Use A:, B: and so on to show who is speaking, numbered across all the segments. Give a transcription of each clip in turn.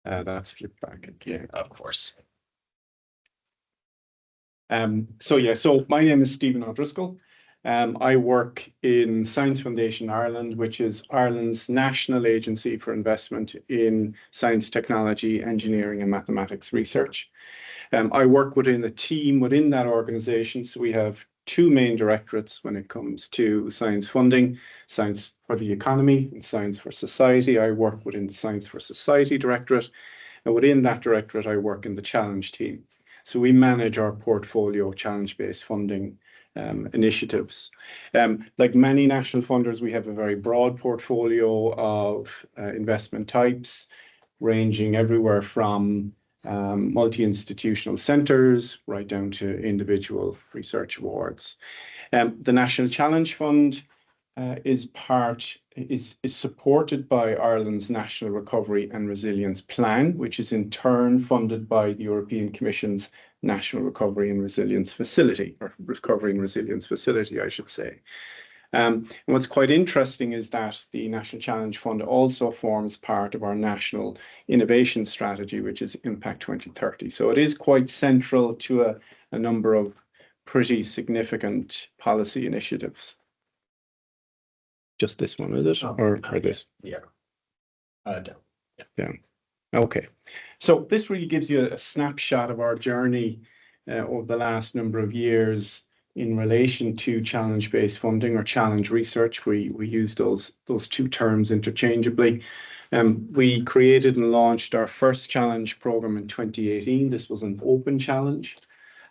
A: That's flipped back again.
B: Of course.
A: So my name is Stephen O'Driscoll. I work in Science Foundation Ireland, which is Ireland's national agency for investment in science, technology, engineering, and mathematics research. I work within a team within that organisation. So we have two main directorates when it comes to science funding: Science for the Economy and Science for Society. I work within the Science for Society directorate, and within that directorate, I work in the challenge team. So we manage our portfolio challenge-based funding initiatives. Like many national funders, we have a very broad portfolio of investment types, ranging everywhere from multi-institutional centres right down to individual research awards. The National Challenge Fund is supported by Ireland's National Recovery and Resilience Plan, which is in turn funded by the European Commission's National Recovery and Resilience Facility, or Recovery and Resilience Facility, I should say. And what's quite interesting is that the National Challenge Fund also forms part of our national innovation strategy, which is Impact 2030. So it is quite central to a number of pretty significant policy initiatives. Just this one, is it? Or this?
B: Yeah.
A: Yeah. Okay. So this really gives you a snapshot of our journey over the last number of years in relation to challenge-based funding or challenge research. We use those two terms interchangeably. We created and launched our first challenge program in 2018. This was an open challenge.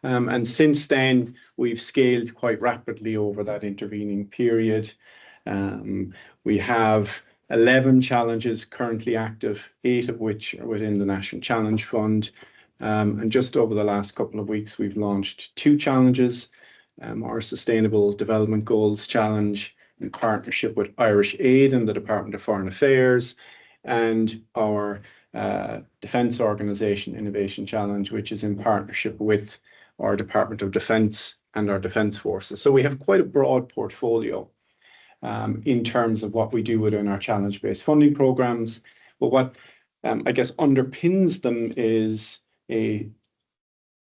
A: And since then, we've scaled quite rapidly over that intervening period. We have 11 challenges currently active, 8 of which are within the National Challenge Fund. And just over the last couple of weeks, we've launched 2 challenges. Our Sustainable Development Goals Challenge in partnership with Irish Aid and the Department of Foreign Affairs, and our Defence Organisation Innovation Challenge, which is in partnership with our Department of Defence and our Defence Forces. So we have quite a broad portfolio in terms of what we do within our challenge-based funding programs. But what I guess underpins them is a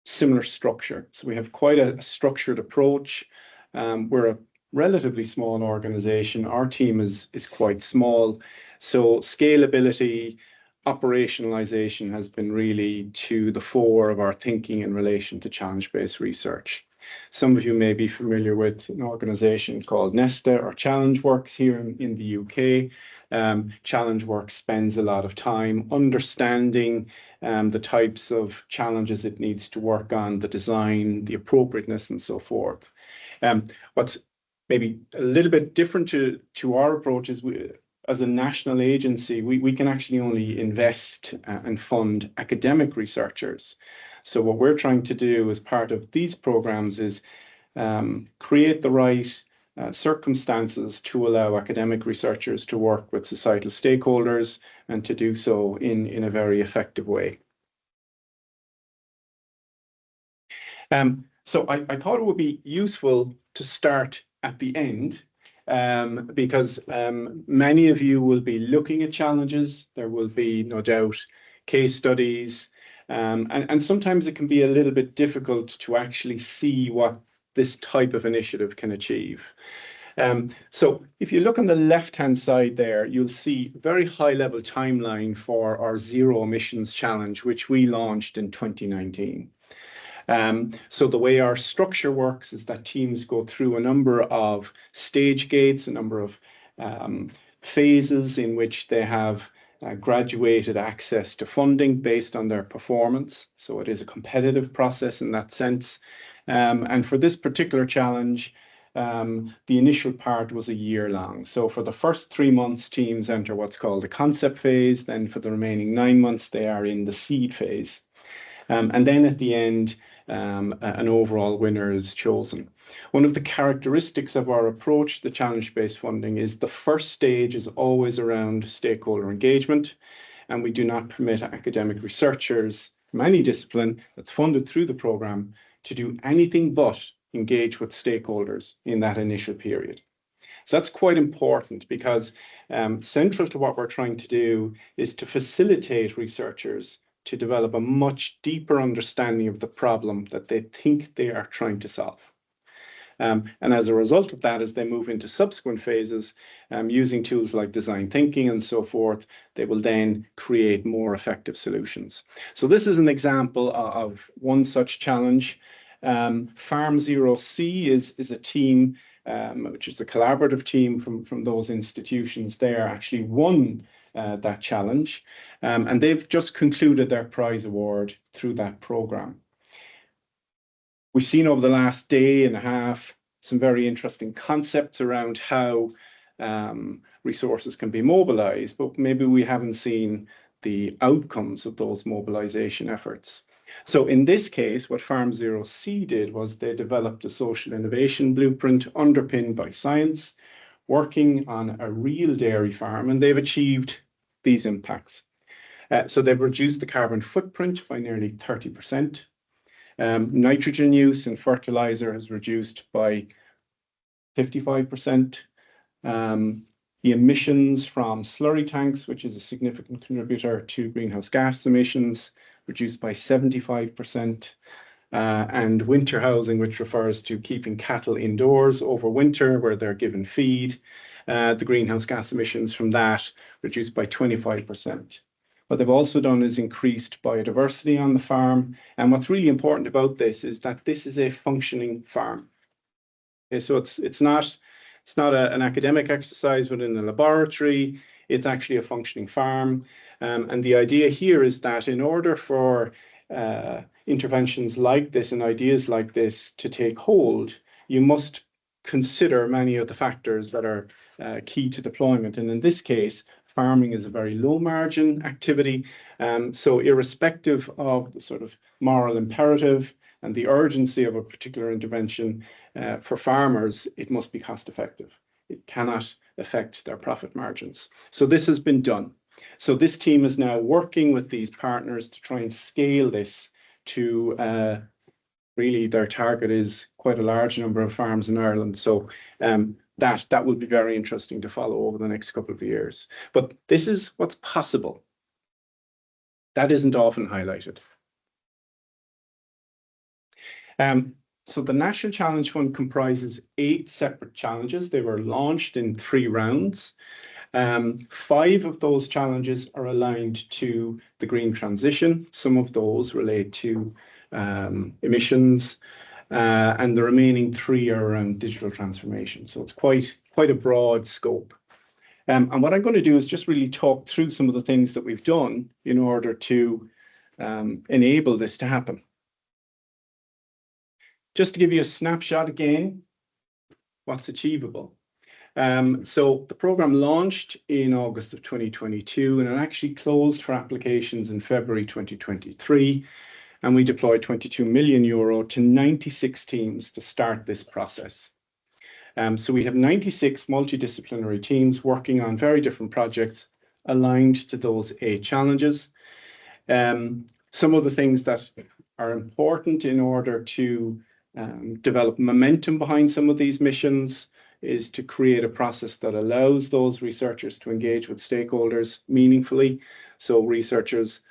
A: similar structure. So we have quite a structured approach. We're a relatively small organization. Our team is quite small. So scalability, operationalization has been really to the fore of our thinking in relation to challenge-based research. Some of you may be familiar with an organization called Nesta or ChallengeWorks here in the UK. ChallengeWorks spends a lot of time understanding the types of challenges it needs to work on, the design, the appropriateness, and so forth. What's maybe a little bit different to our approach is as a national agency, we can actually only invest and fund academic researchers. So what we're trying to do as part of these programs is create the right circumstances to allow academic researchers to work with societal stakeholders and to do so in a very effective way. So I thought it would be useful to start at the end because many of you will be looking at challenges. There will be, no doubt, case studies. And sometimes it can be a little bit difficult to actually see what this type of initiative can achieve. So if you look on the left-hand side there, you'll see a very high-level timeline for our Zero Emissions Challenge, which we launched in 2019. So the way our structure works is that teams go through a number of stage gates, a number of phases in which they have graduated access to funding based on their performance. So it is a competitive process in that sense. And for this particular challenge, the initial part was a year long. So for the first 3 months, teams enter what's called the concept phase. Then for the remaining 9 months, they are in the seed phase. And then at the end, an overall winner is chosen. One of the characteristics of our approach to challenge-based funding is the first stage is always around stakeholder engagement, and we do not permit academic researchers from any discipline that's funded through the program to do anything but engage with stakeholders in that initial period. So that's quite important because central to what we're trying to do is to facilitate researchers to develop a much deeper understanding of the problem that they think they are trying to solve. And as a result of that, as they move into subsequent phases, using tools like design thinking and so forth, they will then create more effective solutions. So this is an example of one such challenge. Farm Zero C is a team, which is a collaborative team from those institutions there, actually won that challenge. And they've just concluded their prize award through that program. We've seen over the last day and a half some very interesting concepts around how resources can be mobilized, but maybe we haven't seen the outcomes of those mobilization efforts. So in this case, what Farm Zero C did was they developed a social innovation blueprint underpinned by science, working on a real dairy farm, and they've achieved these impacts. So they've reduced the carbon footprint by nearly 30%. Nitrogen use in fertilizer has reduced by 55%. The emissions from slurry tanks, which is a significant contributor to greenhouse gas emissions, reduced by 75%. And winter housing, which refers to keeping cattle indoors over winter where they're given feed, the greenhouse gas emissions from that reduced by 25%. What they've also done is increased biodiversity on the farm. And what's really important about this is that this is a functioning farm. Okay, so it's not an academic exercise within the laboratory. It's actually a functioning farm. And the idea here is that in order for interventions like this and ideas like this to take hold, you must consider many of the factors that are key to deployment. And in this case, farming is a very low margin activity. So irrespective of the sort of moral imperative and the urgency of a particular intervention, for farmers, it must be cost effective. It cannot affect their profit margins. So this has been done. So this team is now working with these partners to try and scale this to really their target is quite a large number of farms in Ireland. So that will be very interesting to follow over the next couple of years. But this is what's possible. That isn't often highlighted. So the National Challenge Fund comprises 8 separate challenges. They were launched in 3 rounds. 5 of those challenges are aligned to the green transition. Some of those relate to emissions, and the remaining 3 are around digital transformation. So it's quite a broad scope. And what I'm going to do is just really talk through some of the things that we've done in order to enable this to happen. Just to give you a snapshot again, what's achievable. So the program launched in August of 2022, and it actually closed for applications in February 2023. And we deployed €22 million to 96 teams to start this process. So we have 96 multidisciplinary teams working on very different projects aligned to those 8 challenges. Some of the things that are important in order to develop momentum behind some of these missions is to create a process that allows those researchers to engage with stakeholders meaningfully. So researchers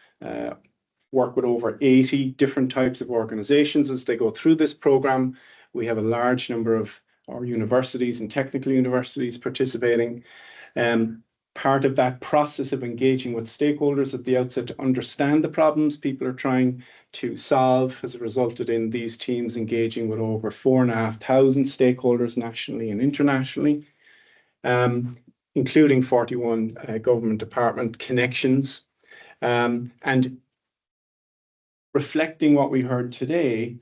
A: work with over 80 different types of organizations as they go through this program. We have a large number of our universities and technical universities participating. Part of that process of engaging with stakeholders at the outset to understand the problems people are trying to solve has resulted in these teams engaging with over 4,500 stakeholders nationally and internationally, including 41 government department connections. And reflecting what we heard today,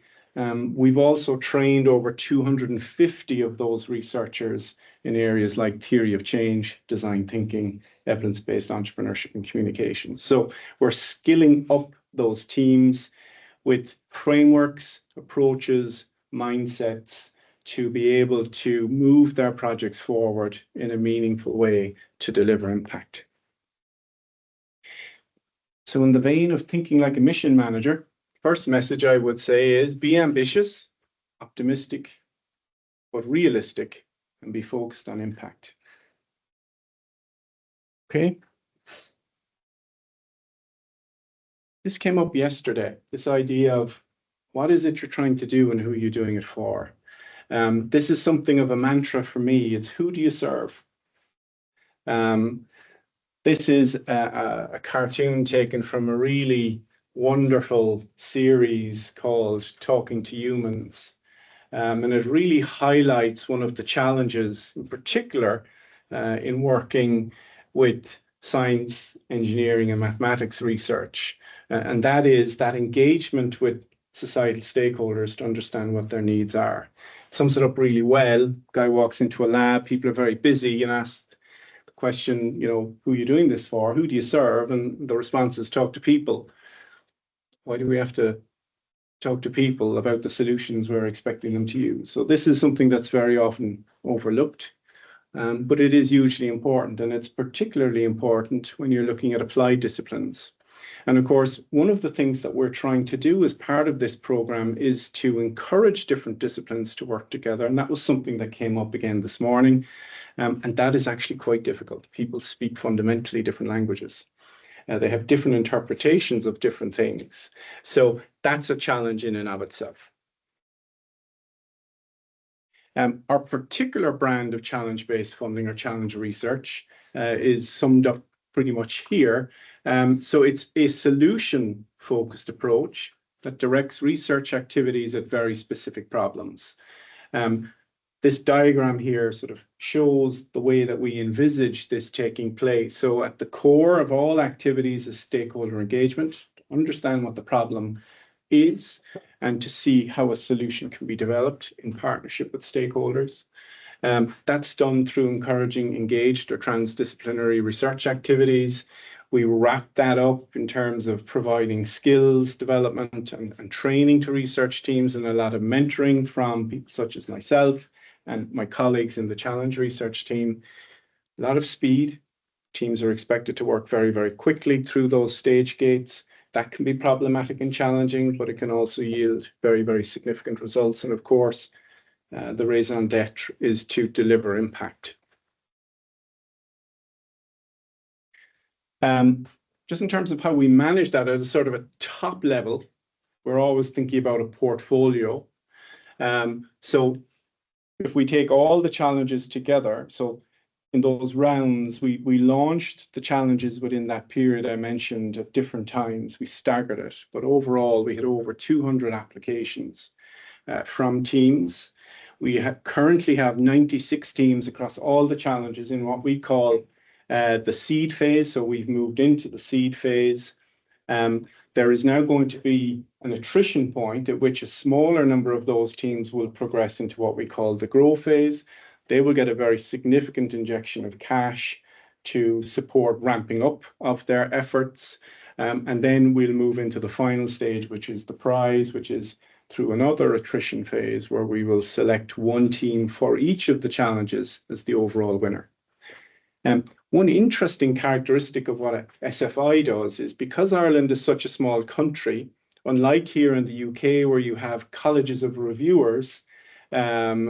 A: we've also trained over 250 of those researchers in areas like theory of change, design thinking, evidence-based entrepreneurship and communications. So we're skilling up those teams with frameworks, approaches, mindsets to be able to move their projects forward in a meaningful way to deliver impact. So in the vein of thinking like a mission manager, first message I would say is be ambitious, optimistic, but realistic and be focused on impact. Okay. This came up yesterday, this idea of what is it you're trying to do and who you're doing it for. This is something of a mantra for me. It's who do you serve? This is a cartoon taken from a really wonderful series called Talking to Humans. And it really highlights one of the challenges in particular in working with science, engineering, and mathematics research. And that is that engagement with societal stakeholders to understand what their needs are. It sums it up really well. Guy walks into a lab, people are very busy, and asks the question, you know, who are you doing this for? Who do you serve? And the response is talk to people. Why do we have to talk to people about the solutions we're expecting them to use? So this is something that's very often overlooked, but it is hugely important, and it's particularly important when you're looking at applied disciplines. And of course, one of the things that we're trying to do as part of this program is to encourage different disciplines to work together. And that was something that came up again this morning. And that is actually quite difficult. People speak fundamentally different languages. They have different interpretations of different things. So that's a challenge in and of itself. Our particular brand of challenge-based funding or challenge research is summed up pretty much here. So it's a solution-focused approach that directs research activities at very specific problems. This diagram here sort of shows the way that we envisage this taking place. So at the core of all activities is stakeholder engagement, to understand what the problem is and to see how a solution can be developed in partnership with stakeholders. That's done through encouraging engaged or transdisciplinary research activities. We wrap that up in terms of providing skills development and training to research teams, and a lot of mentoring from people such as myself and my colleagues in the challenge research team. A lot of speed. Teams are expected to work very, very quickly through those stage gates. That can be problematic and challenging, but it can also yield very, very significant results. And of course, the raison d'etre is to deliver impact. Just in terms of how we manage that at a sort of a top level, we're always thinking about a portfolio. So if we take all the challenges together, so in those rounds, we launched the challenges within that period I mentioned at different times. We staggered it, but overall we had over 200 applications from teams. We currently have 96 teams across all the challenges in what we call the seed phase. So we've moved into the seed phase. There is now going to be an attrition point at which a smaller number of those teams will progress into what we call the grow phase. They will get a very significant injection of cash to support ramping up of their efforts. And then we'll move into the final stage, which is the prize, which is through another attrition phase where we will select one team for each of the challenges as the overall winner. One interesting characteristic of what SFI does is because Ireland is such a small country, unlike here in the UK where you have colleges of reviewers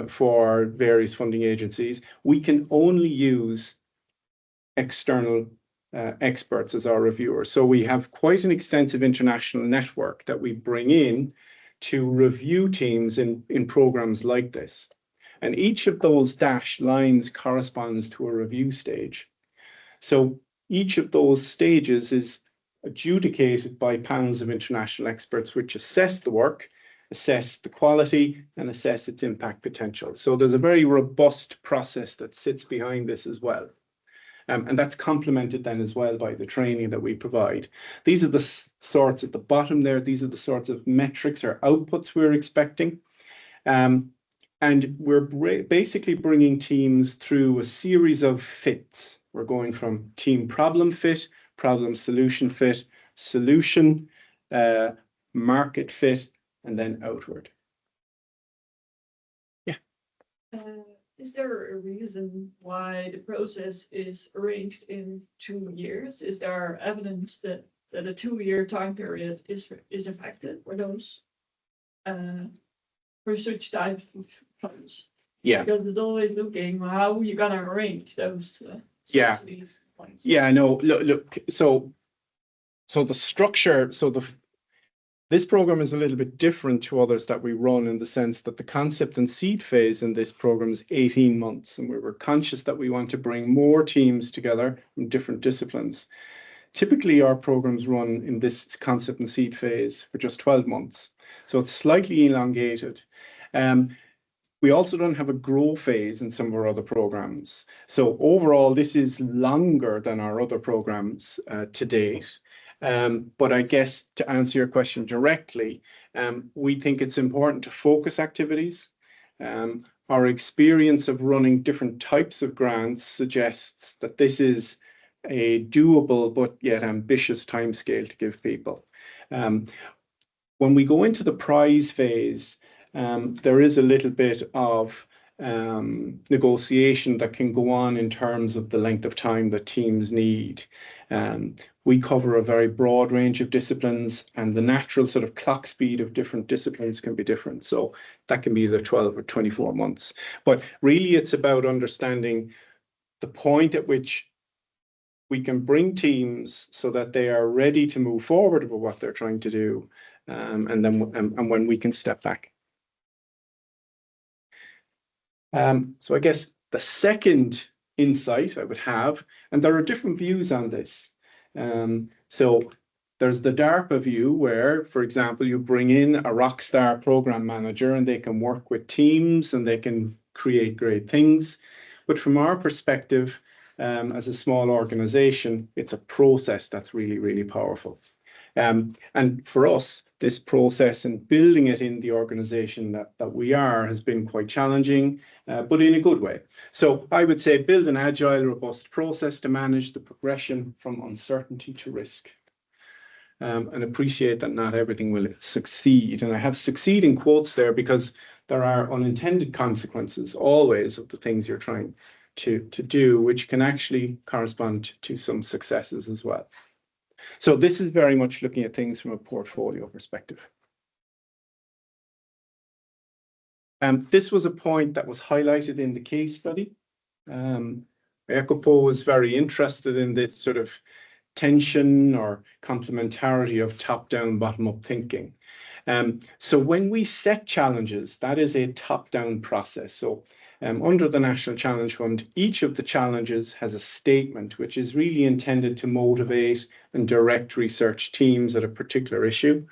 A: for various funding agencies, we can only use external experts as our reviewers. So we have quite an extensive international network that we bring in to review teams in programs like this. And each of those dashed lines corresponds to a review stage. So each of those stages is adjudicated by panels of international experts which assess the work, assess the quality, and assess its impact potential. So there's a very robust process that sits behind this as well. And that's complemented then as well by the training that we provide. These are the sorts at the bottom there. These are the sorts of metrics or outputs we're expecting. And we're basically bringing teams through a series of fits. We're going from team problem fit, problem solution fit, solution, market fit, and then outward. Yeah.
B: Is there a reason why the process is arranged in 2 years? Is there evidence that a 2-year time period is effective for those for such type of funds?
A: Yeah.
B: Because it's always looking how you're gonna arrange those
A: Yeah.
B: subsidies points.
A: Yeah, no, look, so the structure, this program is a little bit different to others that we run in the sense that the concept and seed phase in this program is 18 months, and we were conscious that we want to bring more teams together from different disciplines. Typically, our programs run in this concept and seed phase for just 12 months, so it's slightly elongated. We also don't have a grow phase in some of our other programs. So overall, this is longer than our other programs to date. But I guess to answer your question directly, we think it's important to focus activities. Our experience of running different types of grants suggests that this is a doable but yet ambitious timescale to give people. When we go into the prize phase, there is a little bit of negotiation that can go on in terms of the length of time that teams need. We cover a very broad range of disciplines, and the natural sort of clock speed of different disciplines can be different. So that can be either 12 or 24 months. But really, it's about understanding the point at which we can bring teams so that they are ready to move forward with what they're trying to do, and when we can step back. So I guess the second insight I would have, and there are different views on this. So there's the DARPA view where, for example, you bring in a rock star program manager and they can work with teams and they can create great things. But from our perspective, as a small organization, it's a process that's really, really powerful. And for us, this process and building it in the organization that we are has been quite challenging, but in a good way. So I would say build an agile, robust process to manage the progression from uncertainty to risk. And appreciate that not everything will succeed. And I have succeed in quotes there because there are unintended consequences always of the things you're trying to do, which can actually correspond to some successes as well. So this is very much looking at things from a portfolio perspective. This was a point that was highlighted in the case study. ECOPO was very interested in this sort of tension or complementarity of top-down, bottom-up thinking. So when we set challenges, that is a top-down process. So under the National Challenge Fund, each of the challenges has a statement which is really intended to motivate and direct research teams at a particular issue.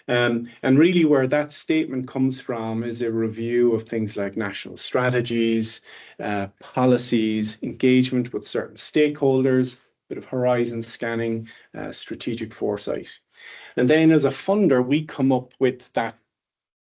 A: And really where that statement comes from is a review of things like national strategies, policies, engagement with certain stakeholders, bit of horizon scanning, strategic foresight. And then as a funder, we come up with that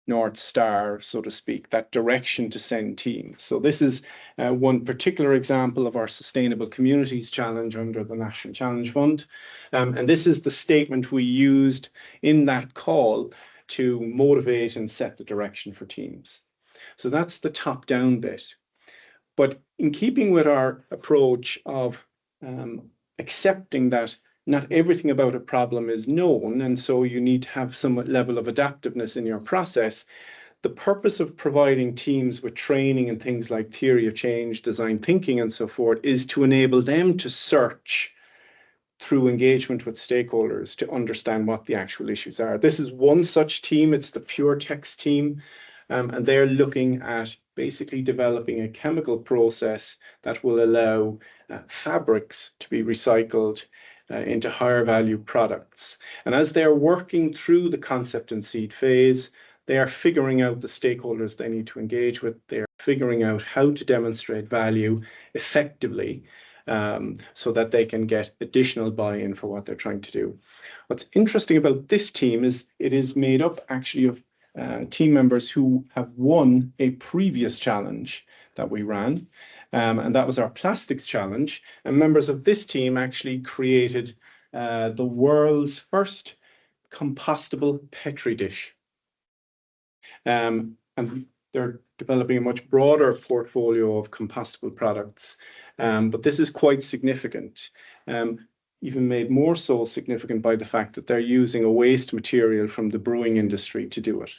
A: North Star, so to speak, that direction to send teams. So this is one particular example of our Sustainable Communities Challenge under the National Challenge Fund. And this is the statement we used in that call to motivate and set the direction for teams. So that's the top-down bit. But in keeping with our approach of accepting that not everything about a problem is known, and so you need to have some level of adaptiveness in your process. The purpose of providing teams with training and things like theory of change, design thinking, and so forth is to enable them to search through engagement with stakeholders to understand what the actual issues are. This is one such team. It's the Pure Text team, and they're looking at basically developing a chemical process that will allow fabrics to be recycled into higher value products. And as they're working through the concept and seed phase, they are figuring out the stakeholders they need to engage with. They're figuring out how to demonstrate value effectively so that they can get additional buy-in for what they're trying to do. What's interesting about this team is it is made up actually of team members who have won a previous challenge that we ran. And that was our plastics challenge. And members of this team actually created the world's first compostable Petri dish. And they're developing a much broader portfolio of compostable products. But this is quite significant, even made more so significant by the fact that they're using a waste material from the brewing industry to do it.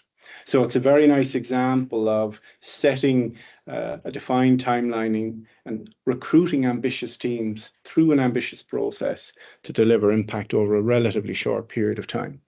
A: So it's a very nice example of setting a defined timelining and recruiting ambitious teams through an ambitious process to deliver impact over a relatively short period of time.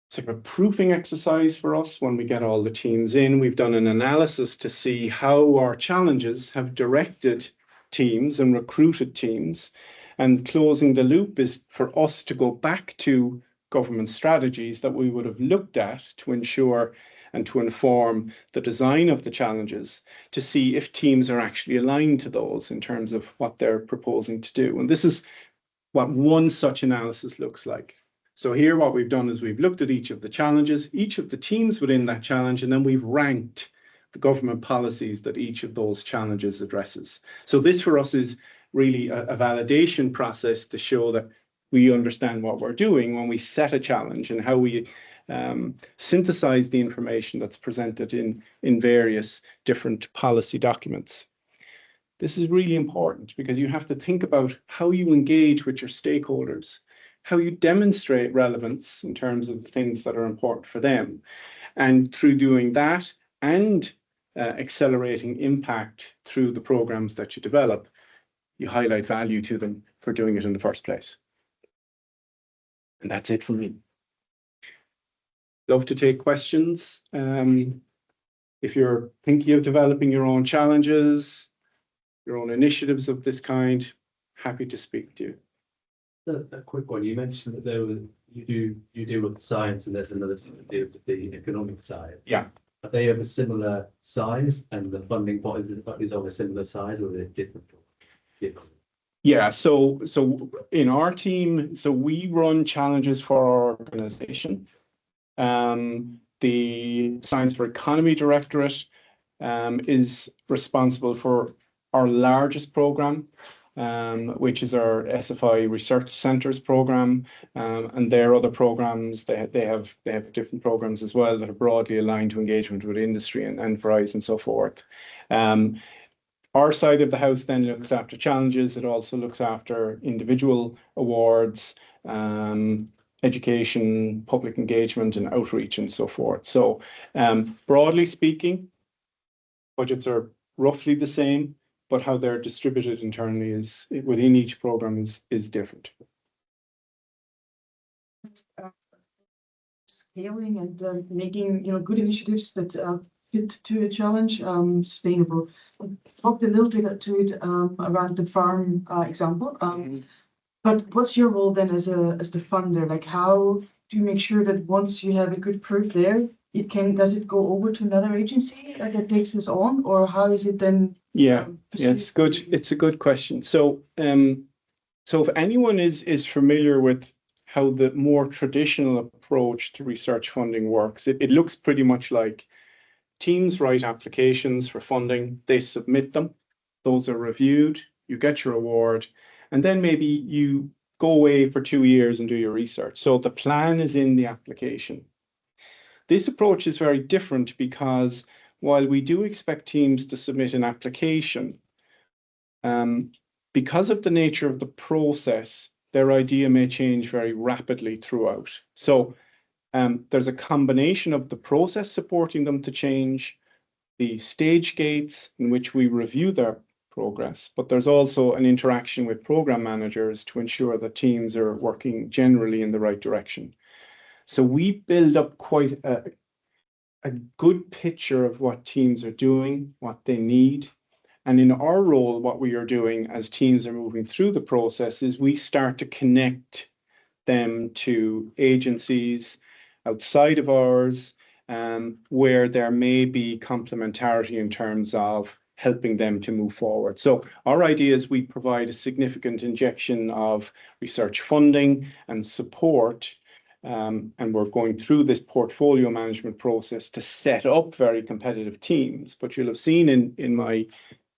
A: It's like a proofing exercise for us when we get all the teams in. We've done an analysis to see how our challenges have directed teams and recruited teams. And closing the loop is for us to go back to government strategies that we would have looked at to ensure and to inform the design of the challenges to see if teams are actually aligned to those in terms of what they're proposing to do. And this is what one such analysis looks like. So here what we've done is we've looked at each of the challenges, each of the teams within that challenge, and then we've ranked the government policies that each of those challenges addresses. So this for us is really a validation process to show that we understand what we're doing when we set a challenge and how we synthesize the information that's presented in various different policy documents. This is really important because you have to think about how you engage with your stakeholders, how you demonstrate relevance in terms of things that are important for them. And through doing that and accelerating impact through the programs that you develop, you highlight value to them for doing it in the first place. And that's it from me. Love to take questions. If you're thinking of developing your own challenges, your own initiatives of this kind, happy to speak to you.
C: A quick one. You mentioned that there was you deal with the science and there's another team that deals with the economic side.
A: Yeah.
C: Are they of a similar size and the funding pot is of a similar size, or are they different?
A: Yeah, so in our team, so we run challenges for our organization. The Science for Economy Directorate is responsible for our largest program, which is our SFI Research Centres program, and their other programs, they have different programs as well that are broadly aligned to engagement with industry and enterprise and so forth. Our side of the house then looks after challenges. It also looks after individual awards, education, public engagement and outreach and so forth. So broadly speaking, budgets are roughly the same, but how they're distributed internally is within each program is different.
D: Scaling and making good initiatives that fit to a challenge, sustainable. Talked a little bit to it around the farm example. But what's your role then as the funder? Like, how do you make sure that once you have a good proof there, does it go over to another agency that takes this on, or how is it then?
A: Yeah, it's good. It's a good question. So, so if anyone is familiar with how the more traditional approach to research funding works, it looks pretty much like teams write applications for funding, they submit them, those are reviewed, you get your award, and then maybe you go away for 2 years and do your research. So the plan is in the application. This approach is very different because while we do expect teams to submit an application, because of the nature of the process, their idea may change very rapidly throughout. So there's a combination of the process supporting them to change, the stage gates in which we review their progress, but there's also an interaction with program managers to ensure that teams are working generally in the right direction. So we build up quite a good picture of what teams are doing, what they need. And in our role, what we are doing as teams are moving through the process is we start to connect them to agencies outside of ours, where there may be complementarity in terms of helping them to move forward. So our idea is we provide a significant injection of research funding and support, and we're going through this portfolio management process to set up very competitive teams. But you'll have seen in my,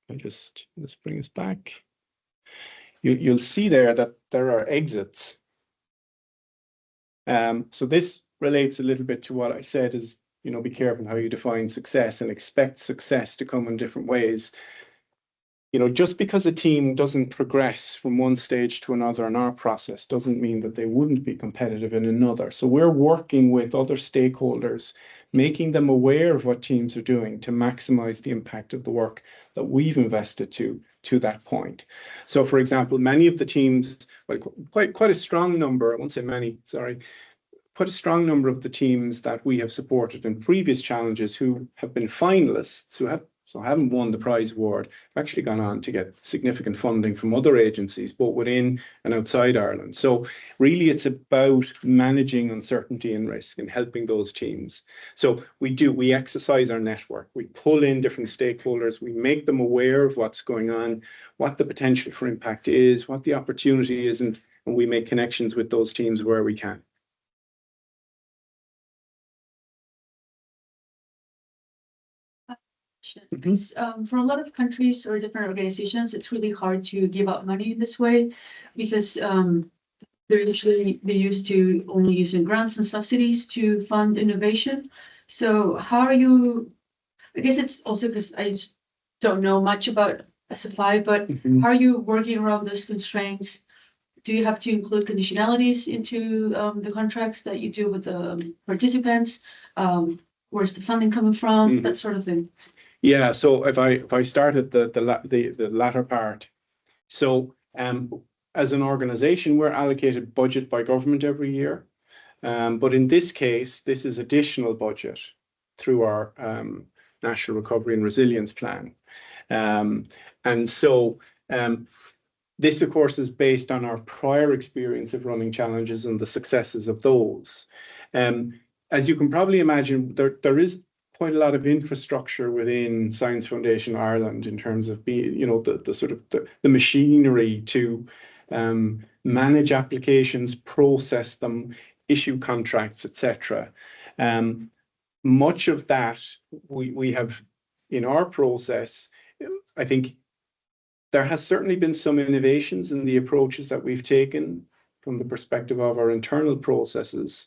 A: let's bring us back. You'll see there that there are exits. So this relates a little bit to what I said is, be careful how you define success and expect success to come in different ways. you know, just because a team doesn't progress from one stage to another in our process doesn't mean that they wouldn't be competitive in another. So we're working with other stakeholders, making them aware of what teams are doing to maximize the impact of the work that we've invested to that point. So for example, many of the teams, like quite a strong number, I won't say many, sorry, quite a strong number of the teams that we have supported in previous challenges who have been finalists, who haven't won the prize award, have actually gone on to get significant funding from other agencies, both within and outside Ireland. So really it's about managing uncertainty and risk and helping those teams. So we exercise our network, we pull in different stakeholders, we make them aware of what's going on, what the potential for impact is, what the opportunity is, and we make connections with those teams where we can.
E: Because for a lot of countries or different organizations, it's really hard to give out money this way because they're used to only using grants and subsidies to fund innovation. So how are you? I guess it's also because I just don't know much about SFI, but how are you working around those constraints? Do you have to include conditionalities into the contracts that you do with the participants? Where's the funding coming from? That sort of thing.
A: Yeah, so if I start at the latter part, so as an organization, we're allocated budget by government every year, but in this case, this is additional budget through our National Recovery and Resilience Plan, and so this, of course, is based on our prior experience of running challenges and the successes of those. As you can probably imagine, there is quite a lot of infrastructure within Science Foundation Ireland in terms of the sort of the machinery to manage applications, process them, issue contracts, etc. Much of that we have in our process. I think there has certainly been some innovations in the approaches that we've taken from the perspective of our internal processes.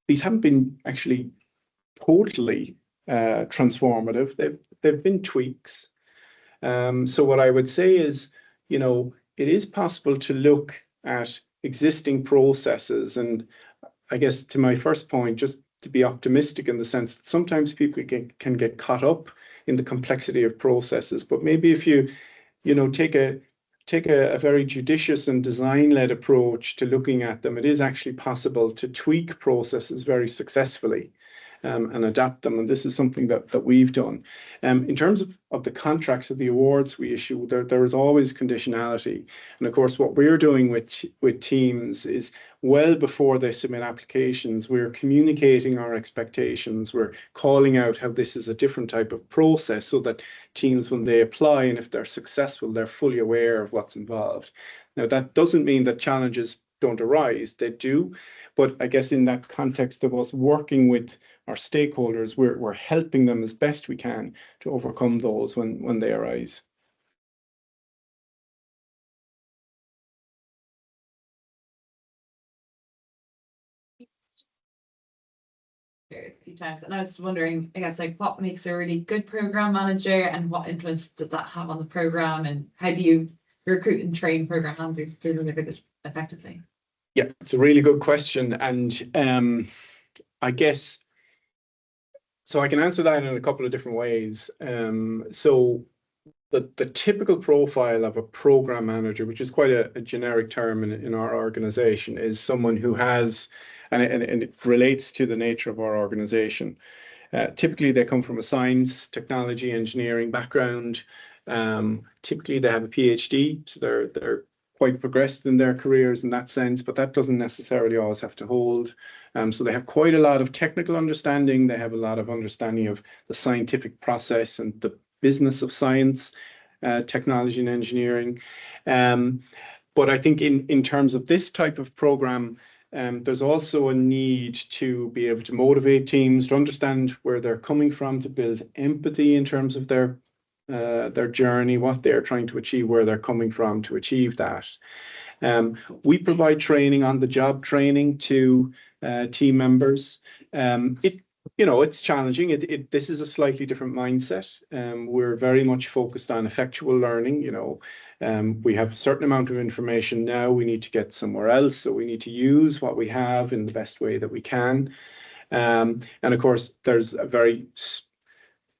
A: These haven't been actually totally transformative. They've been tweaks. So what I would say is, you know, it is possible to look at existing processes, and I guess to my first point, just to be optimistic in the sense that sometimes people can get caught up in the complexity of processes, but maybe if you take a very judicious and design-led approach to looking at them, it is actually possible to tweak processes very successfully and adapt them. And this is something that we've done. In terms of the contracts of the awards we issue, there is always conditionality. And of course, what we're doing with teams is well before they submit applications, we're communicating our expectations. We're calling out how this is a different type of process so that teams, when they apply and if they're successful, they're fully aware of what's involved. Now, that doesn't mean that challenges don't arise, they do, but I guess in that context of us working with our stakeholders, we're helping them as best we can to overcome those when they arise.
F: A few times, and I was wondering, I guess, like what makes a really good program manager and what influence does that have on the program, and how do you recruit and train program managers to deliver this effectively?
A: Yeah, it's a really good question. And I guess, so I can answer that in a couple of different ways. So the typical profile of a program manager, which is quite a generic term in our organization, is someone who has, and it relates to the nature of our organization. Typically, they come from a science, technology, engineering background. Typically, they have a PhD, so they're quite progressed in their careers in that sense, but that doesn't necessarily always have to hold. So they have quite a lot of technical understanding. They have a lot of understanding of the scientific process and the business of science, technology and engineering. But I think in terms of this type of program, there's also a need to be able to motivate teams, to understand where they're coming from, to build empathy in terms of their journey, what they're trying to achieve, where they're coming from to achieve that. We provide training, on the job training to team members. you know, it's challenging. This is a slightly different mindset. We're very much focused on effectual learning. You know, we have a certain amount of information now. We need to get somewhere else, so we need to use what we have in the best way that we can. And of course, there's a very,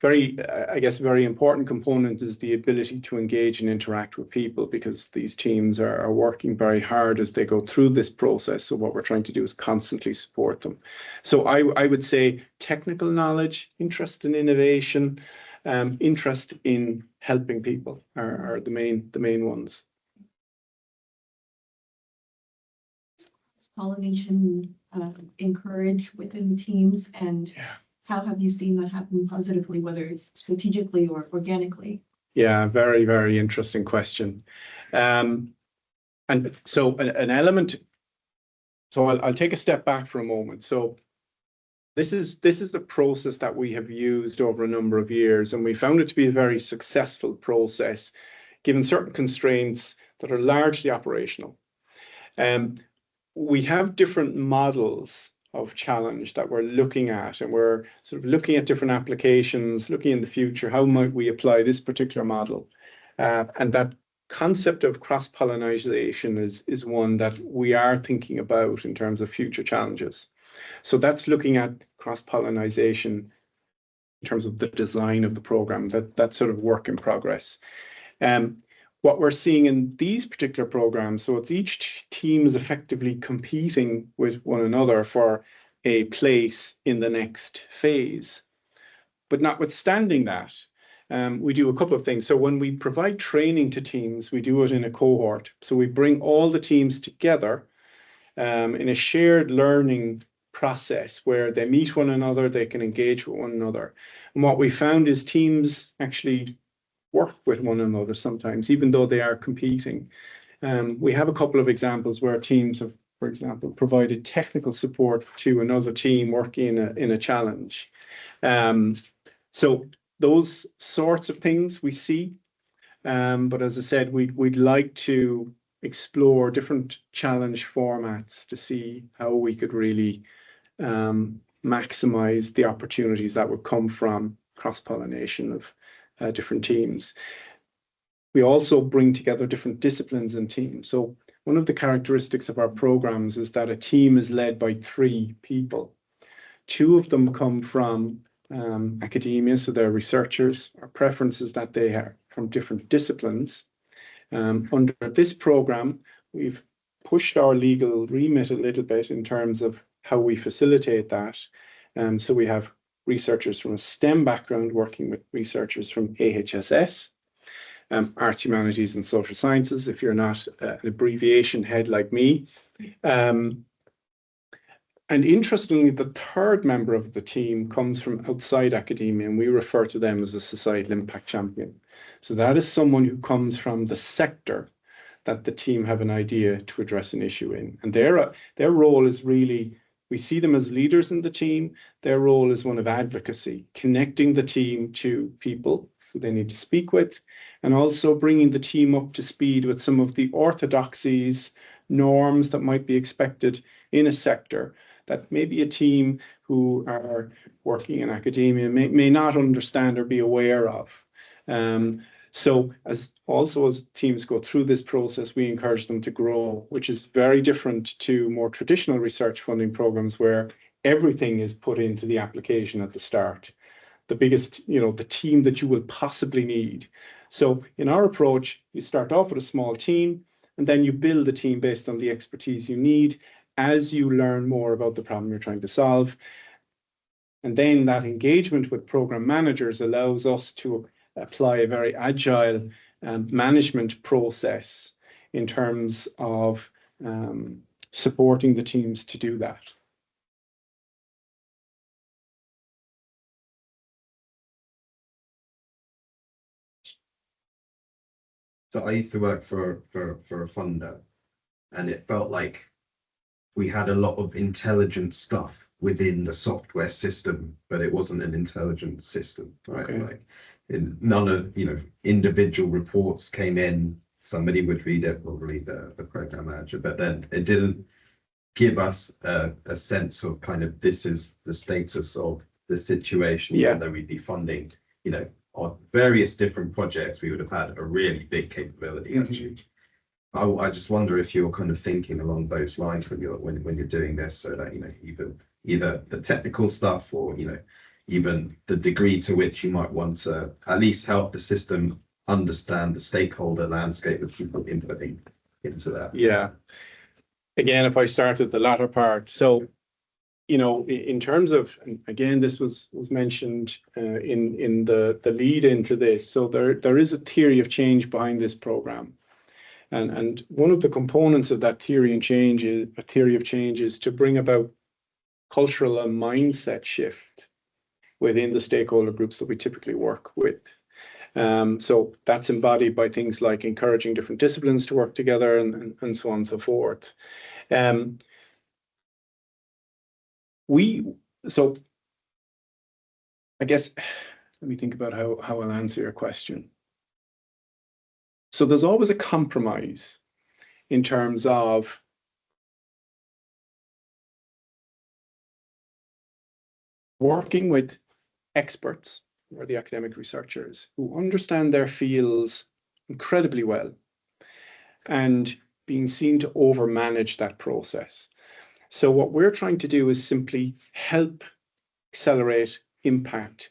A: I guess, very important component is the ability to engage and interact with people, because these teams are working very hard as they go through this process. So what we're trying to do is constantly support them. So I would say technical knowledge, interest in innovation, interest in helping people are the main ones.
G: Pollination encouraged within teams, and how have you seen that happen positively, whether it's strategically or organically?
A: Yeah, very, very interesting question. And so an element, so I'll take a step back for a moment. So this is the process that we have used over a number of years, and we found it to be a very successful process, given certain constraints that are largely operational. We have different models of challenge that we're looking at, and we're sort of looking at different applications, looking in the future, how might we apply this particular model? And that concept of cross-pollination is one that we are thinking about in terms of future challenges. So that's looking at cross-pollination in terms of the design of the program, that's sort of work in progress. What we're seeing in these particular programs, so it's each team is effectively competing with one another for a place in the next phase. But notwithstanding that, we do a couple of things. So when we provide training to teams, we do it in a cohort. So we bring all the teams together in a shared learning process where they meet one another, they can engage with one another. And what we found is teams actually work with one another sometimes, even though they are competing. We have a couple of examples where teams have, for example, provided technical support to another team working in a challenge. So those sorts of things we see. But as I said, we'd like to explore different challenge formats to see how we could really maximize the opportunities that would come from cross-pollination of different teams. We also bring together different disciplines and teams. So one of the characteristics of our programs is that a team is led by 3 people. 2 of them come from academia, so they're researchers. Our preference is that they are from different disciplines. Under this program, we've pushed our legal remit a little bit in terms of how we facilitate that. So we have researchers from a STEM background working with researchers from AHSS, Arts, Humanities and Social Sciences, if you're not an abbreviation head like me. And interestingly, the 3rd member of the team comes from outside academia, and we refer to them as a societal impact champion. So that is someone who comes from the sector that the team have an idea to address an issue in. And their role is really, we see them as leaders in the team. Their role is one of advocacy, connecting the team to people who they need to speak with, and also bringing the team up to speed with some of the orthodoxies, norms that might be expected in a sector that maybe a team who are working in academia may not understand or be aware of. So as teams go through this process, we encourage them to grow, which is very different to more traditional research funding programs where everything is put into the application at the start. The biggest, the team that you will possibly need. So in our approach, you start off with a small team, and then you build a team based on the expertise you need as you learn more about the problem you're trying to solve. And then that engagement with program managers allows us to apply a very agile management process in terms of supporting the teams to do that.
H: So I used to work for a funder, and it felt like we had a lot of intelligent stuff within the software system, but it wasn't an intelligent system, right?
A: Okay.
H: Like none of, individual reports came in, somebody would read it, probably the program manager, but then it didn't give us a sense of kind of, this is the status of the situation,
A: Yeah.
H: even though we'd be funding, on various different projects, we would have had a really big capability actually. I just wonder if you're kind of thinking along those lines when you're doing this, so that either the technical stuff or even the degree to which you might want to at least help the system understand the stakeholder landscape of people inputting into that.
A: Yeah. Again, if I start at the latter part, so in terms of, and again, this was mentioned in the lead into this. So there is a theory of change behind this program. And one of the components of that theory of change is to bring about cultural and mindset shift within the stakeholder groups that we typically work with. So that's embodied by things like encouraging different disciplines to work together and so on and so forth. So I guess, let me think about how I'll answer your question. So there's always a compromise in terms of working with experts or the academic researchers who understand their fields incredibly well and being seen to overmanage that process. So what we're trying to do is simply help accelerate impact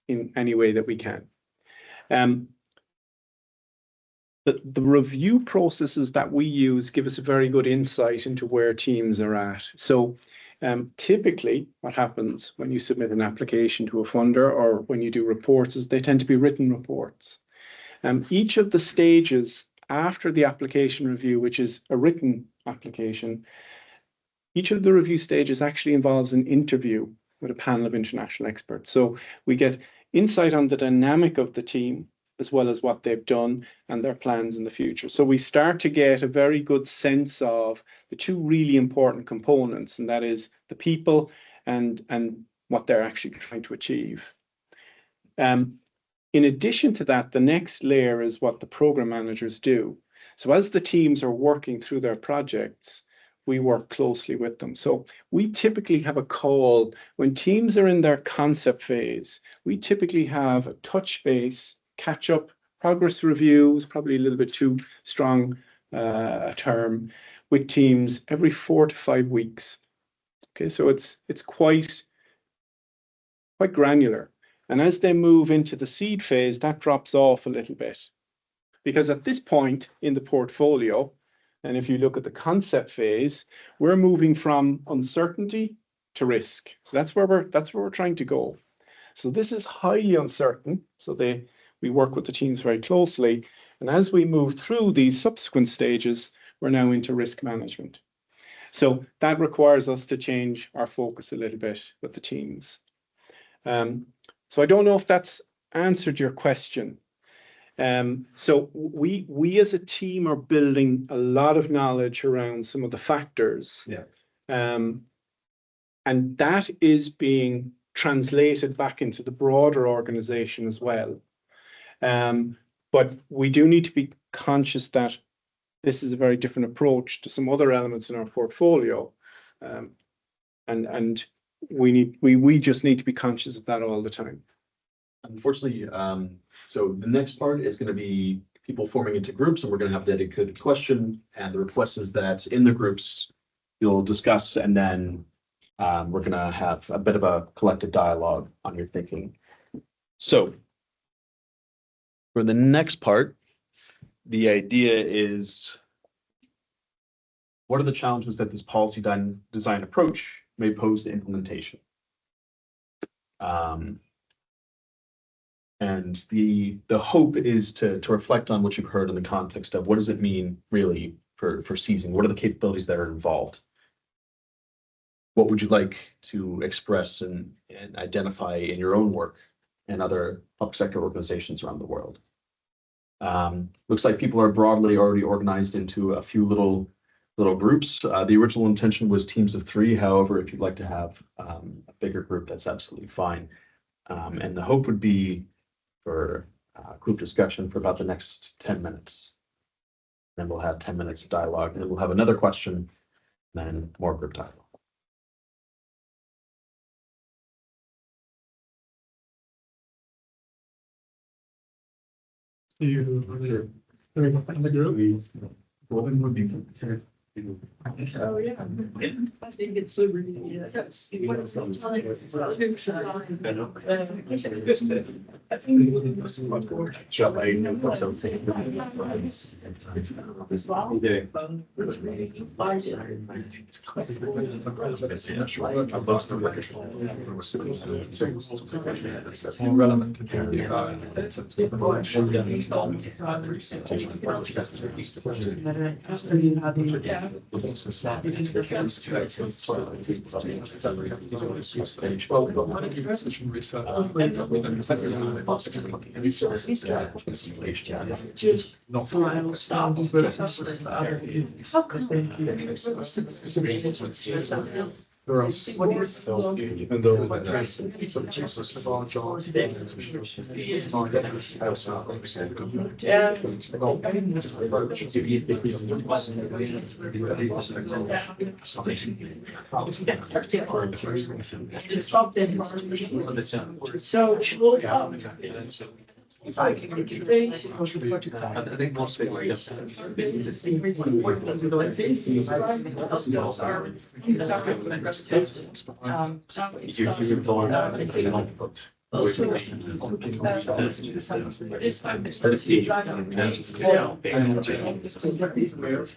A: in any way that we can. The review processes that we use give us a very good insight into where teams are at. So typically what happens when you submit an application to a funder or when you do reports is they tend to be written reports. Each of the stages after the application review, which is a written application, each of the review stages actually involves an interview with a panel of international experts. So we get insight on the dynamic of the team, as well as what they've done and their plans in the future. So we start to get a very good sense of the two really important components, and that is the people and what they're actually trying to achieve. In addition to that, the next layer is what the program managers do. So as the teams are working through their projects, we work closely with them. So we typically have a call when teams are in their concept phase. We typically have a touch base, catch up, progress reviews, probably a little bit too strong a term, with teams every 4 to 5 weeks. Okay, so it's quite granular. And as they move into the seed phase, that drops off a little bit. Because at this point in the portfolio, and if you look at the concept phase, we're moving from uncertainty to risk. So that's where we're trying to go. So this is highly uncertain. So we work with the teams very closely. And as we move through these subsequent stages, we're now into risk management. So that requires us to change our focus a little bit with the teams. So I don't know if that's answered your question. So we as a team are building a lot of knowledge around some of the factors.
H: Yeah.
A: And that is being translated back into the broader organization as well. But we do need to be conscious that this is a very different approach to some other elements in our portfolio. And we just need to be conscious of that all the time.
I: Unfortunately, so the next part is going to be people forming into groups, and we're going to have a dedicated question. And the request is that in the groups, you'll discuss, and then we're going to have a bit of a collective dialogue on your thinking. So for the next part, the idea is, what are the challenges that this policy design approach may pose to implementation? And the hope is to reflect on what you've heard in the context of what does it mean really for seizing? What are the capabilities that are involved? What would you like to express and identify in your own work and other public sector organizations around the world? Looks like people are broadly already organized into a few little groups. The original intention was teams of 3. However, if you'd like to have a bigger group, that's absolutely fine. And the hope would be for group discussion for about the next 10 minutes. Then we'll have 10 minutes of dialogue, and then we'll have another question, and then more group dialogue.
B: Oh, yeah. I think it's a really, that's. What is the time? I
I: More relevant to
B: Yeah. How come?
I: Even though my
B: So, if I can make it.
C: I think most people are just.
I: very much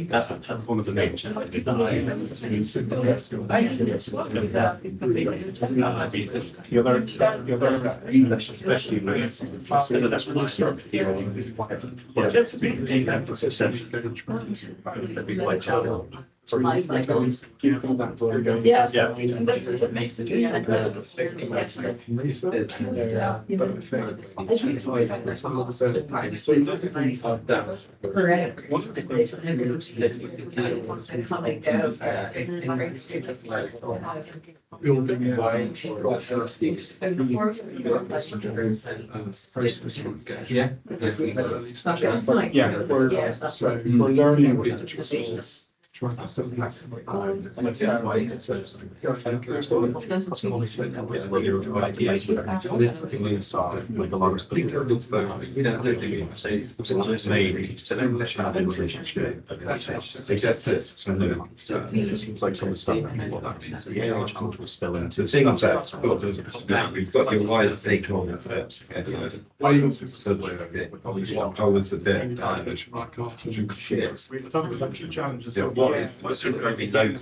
C: That's one of the main challenges. Especially that's when I start feeling that's a big emphasis. That'd be quite challenging.
B: Yes.
C: Yeah.
B: That makes it.
C: Yeah.
A: Yeah, we're learning.
I: It seems like some of the stuff challenge will spill into.
H: The thing is that we've got your wider stakeholders that I was a bit tired.
A: We're talking about the challenges.
H: Yeah, what if we don't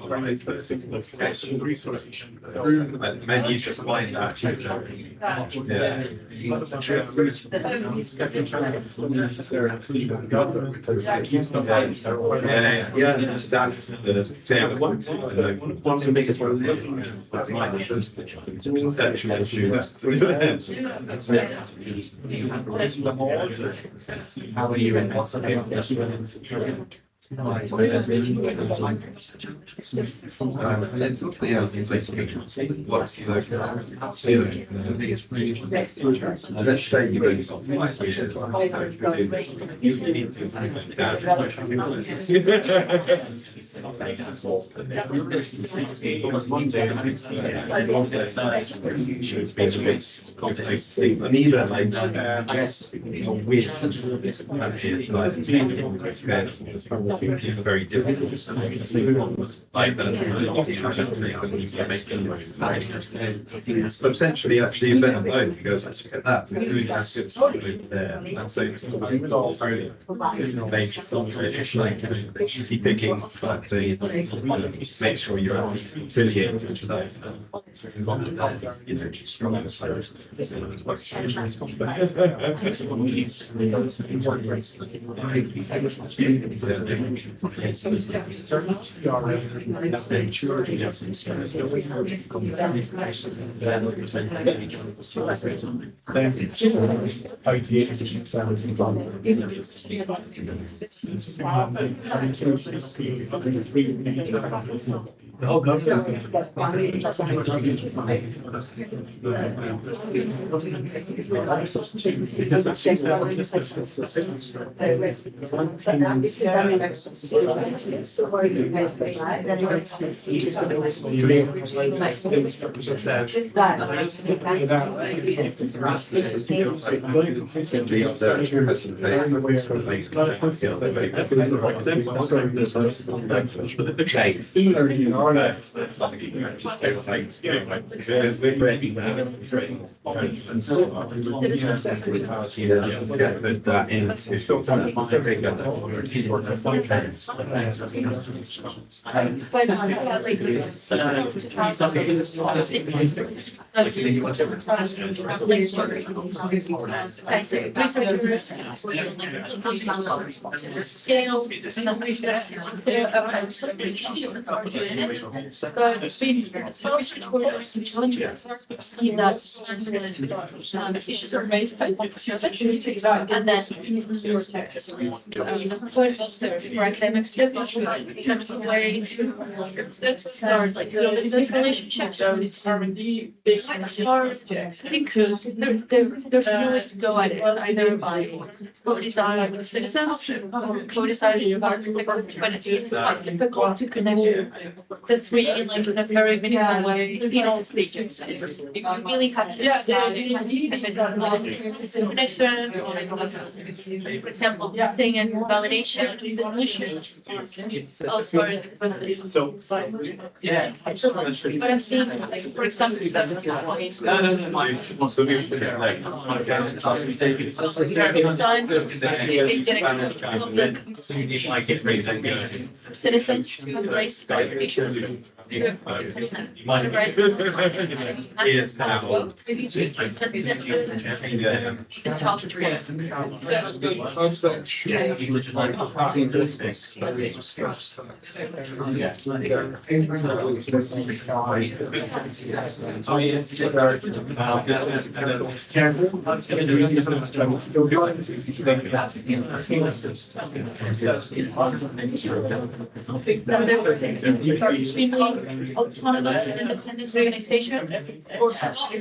A: resources.
H: and maybe you just find that yeah. Yeah, that's the thing. One of the biggest ones that's mine is the conceptual issue.
C: How are you in what's
H: It's what's the let's say you lose on and either like I guess with it's very difficult like but essentially actually a better note because look at that we're doing that good stuff over there and so it's all very major it's like easy picking type thing make sure you're at least affiliated to that you know strong
A: The whole government. Because it seems that
H: Put that into
E: issues are raised by participants, and then what observed for academics to that's the way to start like building those relationships. It's
B: R&D, big
E: hard. I think there's no ways to go at it, either by co-design with citizens or co-design with architects, but it's quite difficult to connect the three in like in a very minimal way in all stages. You really have to decide if it's a connection or for example, thing and validation, evolution, of words.
C: Yeah.
E: But I'm seeing, like, for example, they citizens to raise issues. Extremely autonomous and independent organization or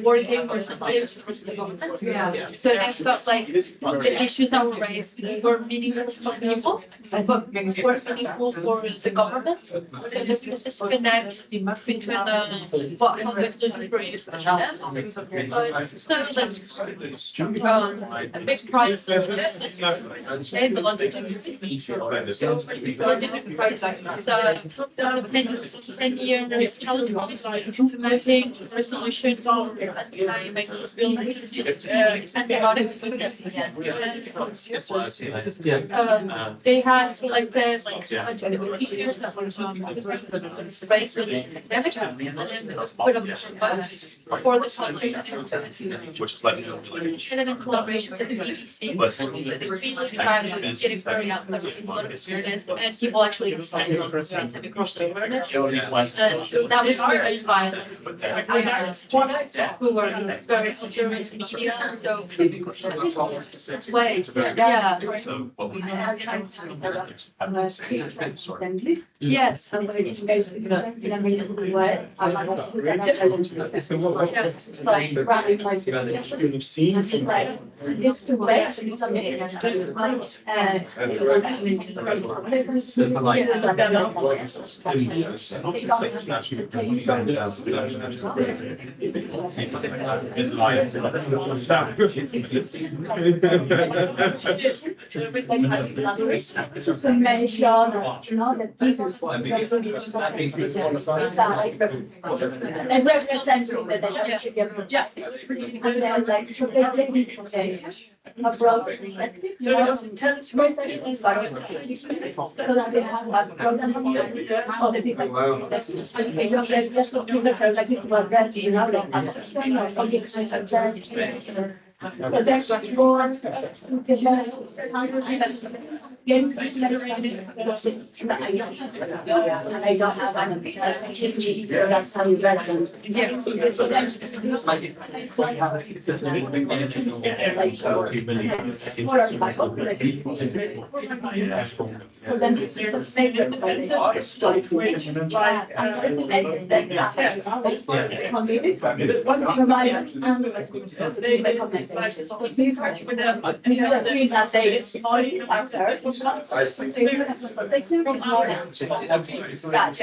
E: working or something for the government.
F: Yeah.
E: So I felt like the issues that were raised were meaningful for people, but were meaningful for the government. So there's this disconnect between the what how the solutions were used and so like a big prize and the longevity. So longevity prize is 10-year challenge prize. I think resolution I make antibiotic food at the end. They had selected like issues that were raised with academics and then it was put up for the public.
I: Which is like.
E: And in collaboration with the BBC, they really trying to get it very out there with a lot of awareness and people actually decided on scientific cross awareness. And that was really violent who were very observant media. So this way, yeah.
I: So what we
E: Yes.
A: You'll have seen from
B: abroad perspective. So it was intense.
D: So that they have of the people. Because there's just not people like to address, you know, something
G: But there's more. I don't have that's how you read them.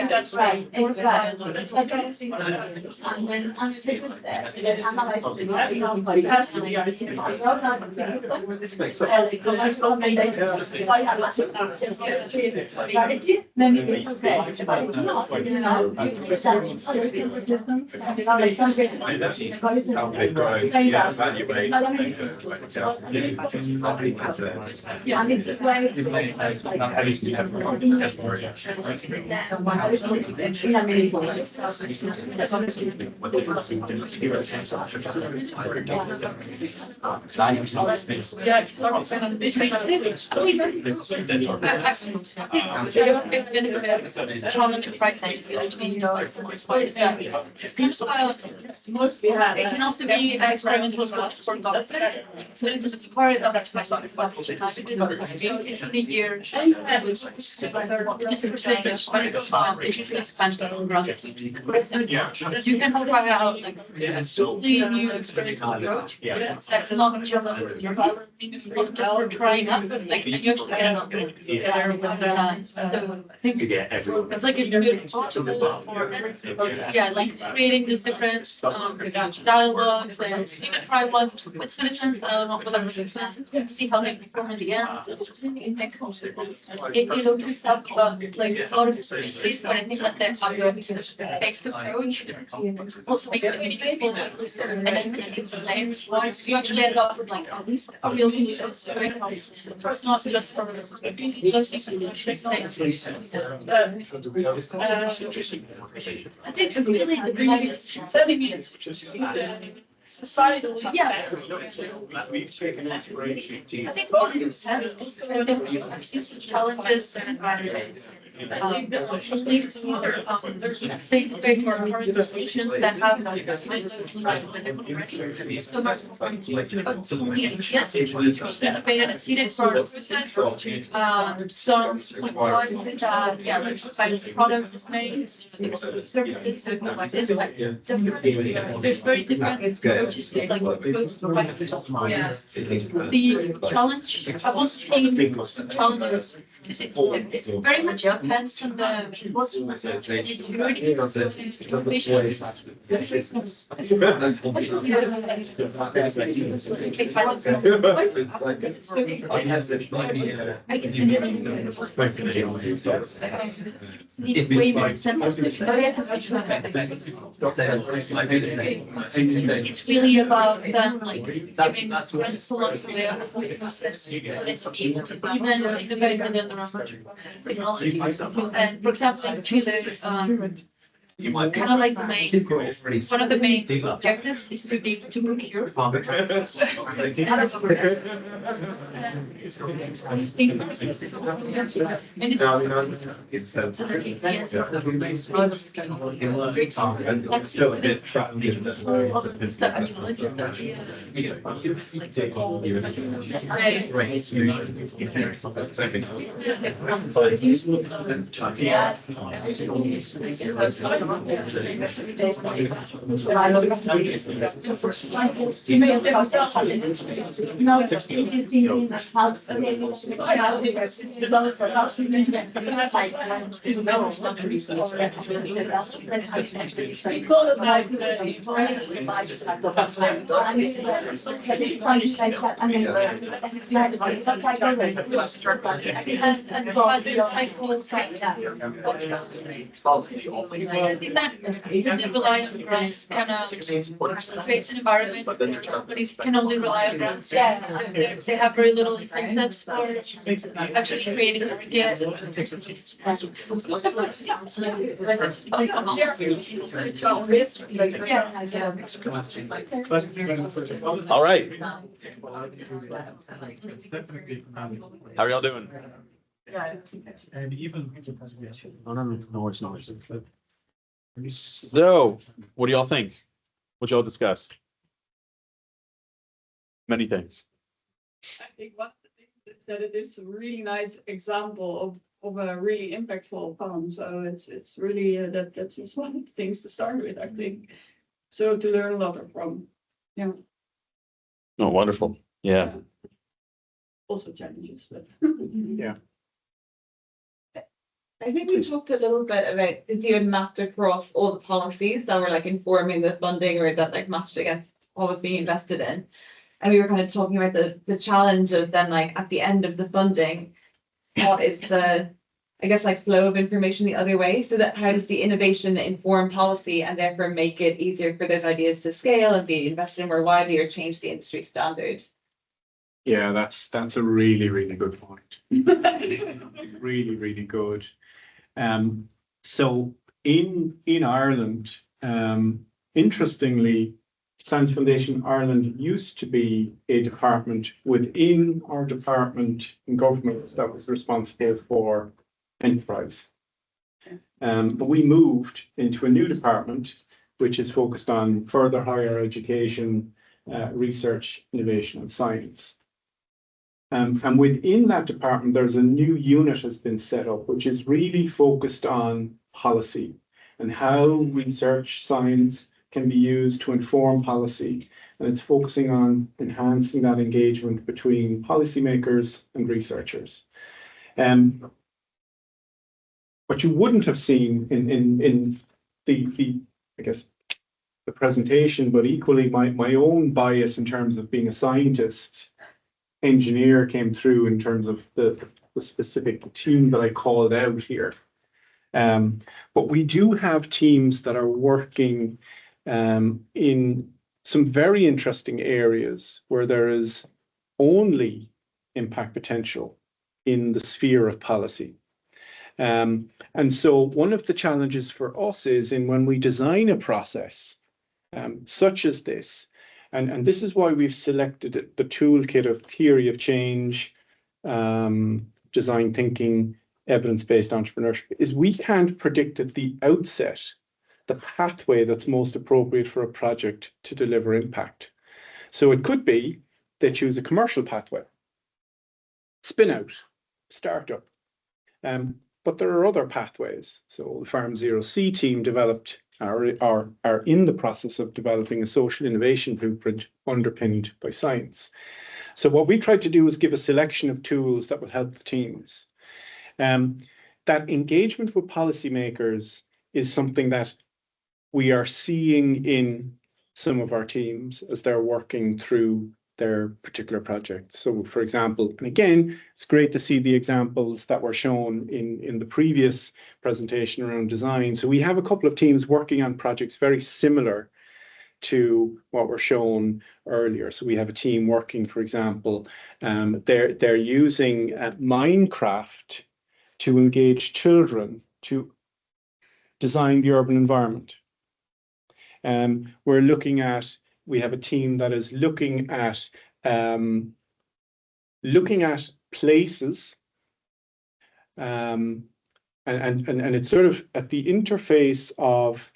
G: That's right.
E: Challenge of pricing, you know, it's is that it can also be an experimental approach for government. So it doesn't require that it's in the year with just a percentage it usually spent on grants. You can try out like a totally new experimental approach. That's not just for trying out, like you actually get I think it's like a good possible yeah, like creating these different dialogues, and you can try one with citizens, not with other citizens, see how they perform in the end. It opens up like a lot of possibilities, but I think that there's a based approach also makes it meaningful and then connected layers. Once you actually end up with like real solutions, it's not just from I think really the setting it societal. Yeah.
A: We've taken inspiration.
E: I think what it has also I've seen some challenges and say to big for current solutions that have yes, anticipated and seeded for process. Some yeah, like by products is made, services there's very different approaches to like yes. The challenge I've also seen challenges is it very much depends on the need way more incentives. It's really about them like giving friends a lot of way of the process for them to be able to even innovate within their own technology. And for example, in Chile, kind of like the main, one of the main objectives is to be able to procure. I think that even the rely on grants kind of creates an environment where companies can only rely on grants. They have very little incentives for actually creating a market.
I: All right. How are y'all doing?
D: Yeah.
I: Oh, no worries. So, what do y'all think? What y'all discuss? Many things.
B: I think one of the things is that it is a really nice example of a really impactful farm. So it's really that's just one of the things to start with, I think. So to learn a lot from, yeah,
I: Oh, wonderful. Yeah.
B: also challenges, but
F: I think we talked a little bit about, because you had mapped across all the policies that were like informing the funding or that like matched against what was being invested in. And we were kind of talking about the challenge of then like at the end of the funding, what is the, I guess, like flow of information the other way? So that how does the innovation inform policy and therefore make it easier for those ideas to scale and be invested in more widely or change the industry standard?
A: Yeah, that's a really, really good point. Really, really good. So in Ireland, interestingly, Science Foundation Ireland used to be a department within our department in government that was responsible for enterprise. But we moved into a new department which is focused on further higher education, research, innovation, and science. And within that department, there's a new unit has been set up, which is really focused on policy and how research science can be used to inform policy. And it's focusing on enhancing that engagement between policymakers and researchers. What you wouldn't have seen in the I guess, the presentation, but equally my own bias in terms of being a scientist, engineer came through in terms of the specific team that I called out here. But we do have teams that are working in some very interesting areas where there is only impact potential in the sphere of policy. And so one of the challenges for us is in when we design a process such as this, and this is why we've selected the toolkit of theory of change, design thinking, evidence-based entrepreneurship, is we can't predict at the outset the pathway that's most appropriate for a project to deliver impact. So it could be they choose a commercial pathway, spin out, startup. But there are other pathways. So the Farm Zero C team developed are in the process of developing a social innovation blueprint underpinned by science. So what we tried to do is give a selection of tools that will help the teams. That engagement with policymakers is something that we are seeing in some of our teams as they're working through their particular projects. So for example, and again, it's great to see the examples that were shown in the previous presentation around design. So we have a couple of teams working on projects very similar to what were shown earlier. So we have a team working, for example, they're using Minecraft to engage children to design the urban environment. We have a team that is looking at places, and it's sort of at the interface of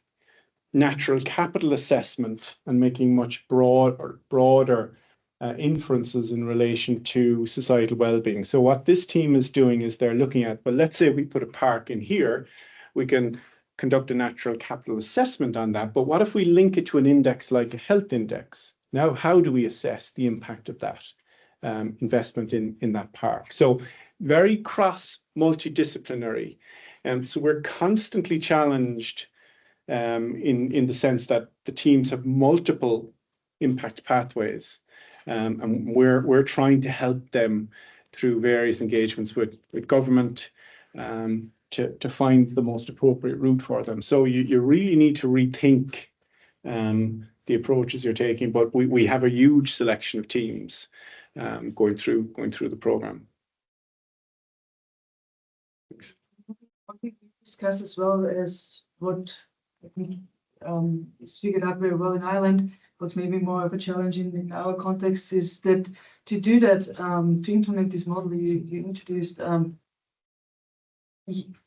A: natural capital assessment and making much broader inferences in relation to societal well-being. So what this team is doing is they're looking at, well, let's say we put a park in here, we can conduct a natural capital assessment on that. But what if we link it to an index like a health index? Now, how do we assess the impact of that investment in that park? So very cross multidisciplinary. And so we're constantly challenged in the sense that the teams have multiple impact pathways. And we're trying to help them through various engagements with government, to find the most appropriate route for them. So you really need to rethink the approaches you're taking, but we have a huge selection of teams going through the program. Thanks.
D: One thing we discussed as well is what I think is figured out very well in Ireland. What's maybe more of a challenge in our context is that to do that, to implement this model, you introduced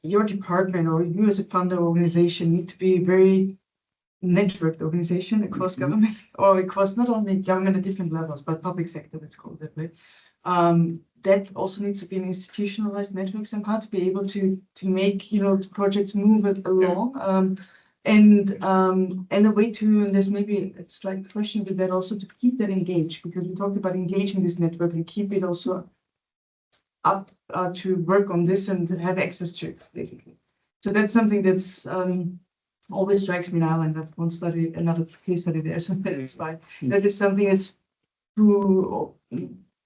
D: your department or you as a funder organization need to be very networked organization across government or across not only government at different levels, but public sector, let's call it that way. That also needs to be an institutionalized network somehow to be able to make the projects move it along. And a way to, and there's maybe a slight question with that also, to keep that engaged, because we talked about engaging this network and keep it also up to work on this and have access to it, basically. So that's something that's always strikes me in Ireland. I've one study, another case study there, so that's fine. That is something that's through,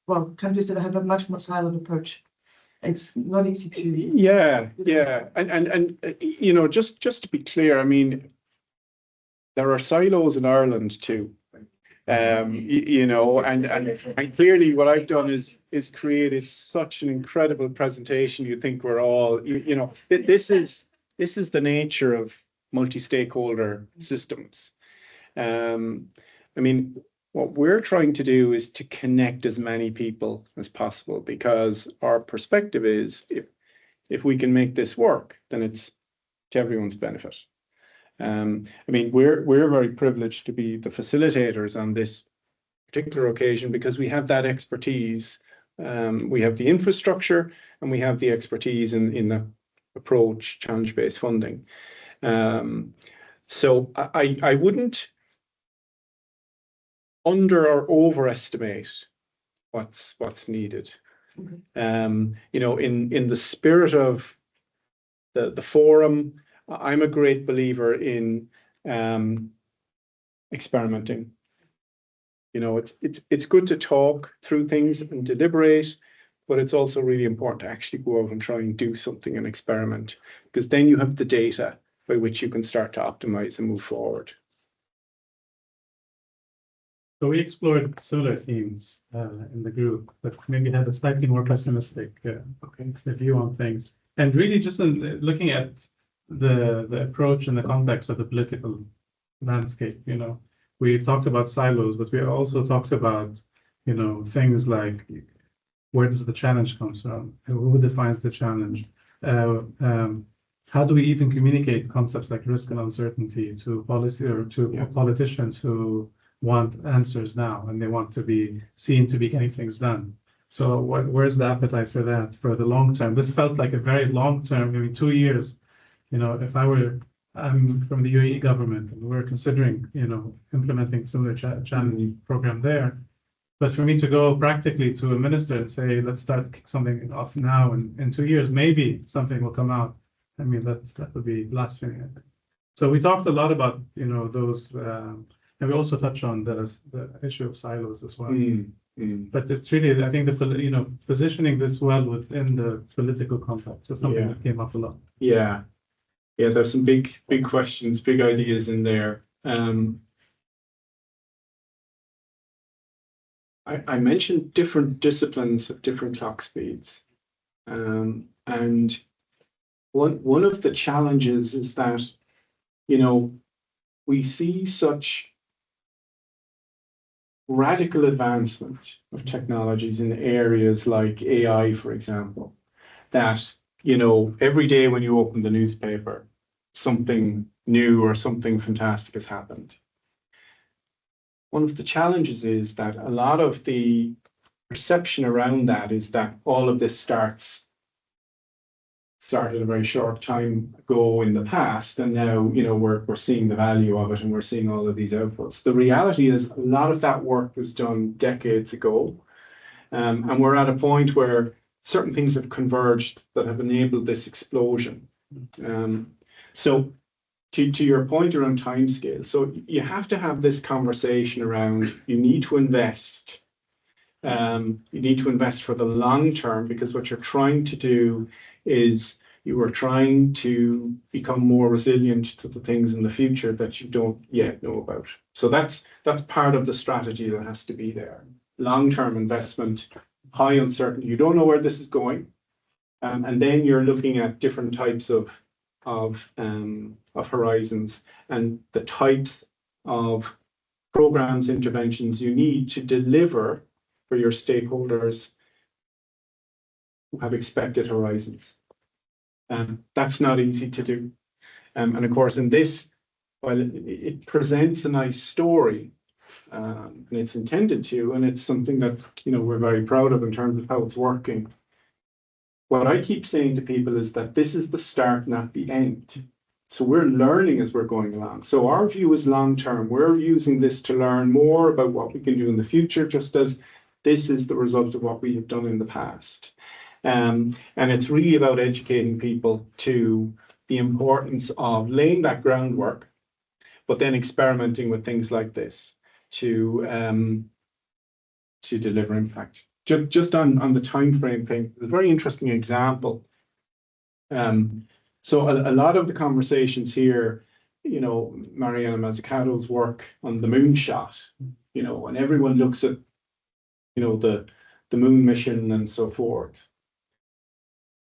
D: well, countries that have a much more siloed approach. It's not easy to.
A: Yeah. And just to be clear, I mean, there are silos in Ireland too. And clearly what I've done is created such an incredible presentation. You think we're all, this is the nature of multi-stakeholder systems. I mean, what we're trying to do is to connect as many people as possible, because our perspective is if we can make this work, then it's to everyone's benefit. I mean, we're very privileged to be the facilitators on this particular occasion because we have that expertise. We have the infrastructure and we have the expertise in the approach, challenge-based funding. So I wouldn't under or overestimate what's needed.
D: Okay.
A: In the spirit of the forum, I'm a great believer in experimenting. It's good to talk through things and deliberate, but it's also really important to actually go out and try and do something and experiment, because then you have the data by which you can start to optimize and move forward.
J: So we explored similar themes in the group, but maybe had a slightly more pessimistic view on things. And really just in looking at the approach in the context of the political landscape, we talked about silos, but we also talked about, things like where does the challenge come from? Who defines the challenge? How do we even communicate concepts like risk and uncertainty to policy or to politicians who want answers now and they want to be seen to be getting things done? So where's the appetite for that for the long term? This felt like a very long term, 2 years. If I'm from the UAE government and we're considering, implementing similar challenge program there. But for me to go practically to a minister and say, let's start something off now, and in 2 years, maybe something will come out. I mean, that would be blasphemy, I think. So we talked a lot about, those, and we also touched on the issue of silos as well. But it's really, I think, positioning this well within the political context is something that came up a lot.
A: Yeah, there's some big questions, big ideas in there. I mentioned different disciplines of different clock speeds. And one of the challenges is that, we see such radical advancement of technologies in areas like AI, for example, that, every day when you open the newspaper, something new or something fantastic has happened. One of the challenges is that a lot of the perception around that is that all of this started a very short time ago in the past, and now we're seeing the value of it and we're seeing all of these outputs. The reality is a lot of that work was done decades ago, and we're at a point where certain things have converged that have enabled this explosion. So to your point around timescale, so you have to have this conversation around you need to invest. You need to invest for the long term, because what you're trying to do is You are trying to become more resilient to the things in the future that you don't yet know about. So that's part of the strategy that has to be there. Long-term investment, high uncertainty. You don't know where this is going. And then you're looking at different types of horizons and the types of programs, interventions you need to deliver for your stakeholders who have expected horizons. That's not easy to do. And of course, in this, while it presents a nice story, and it's intended to, and it's something that, you know, we're very proud of in terms of how it's working. What I keep saying to people is that this is the start, not the end. So we're learning as we're going along. So our view is long-term. We're using this to learn more about what we can do in the future, just as this is the result of what we have done in the past. And it's really about educating people to the importance of laying that groundwork, but then experimenting with things like this to deliver impact. Just on the time frame thing, a very interesting example. So a lot of the conversations here, you know, Mariana Mazzucato's work on the moonshot, you know, and everyone looks at, you know, the moon mission and so forth.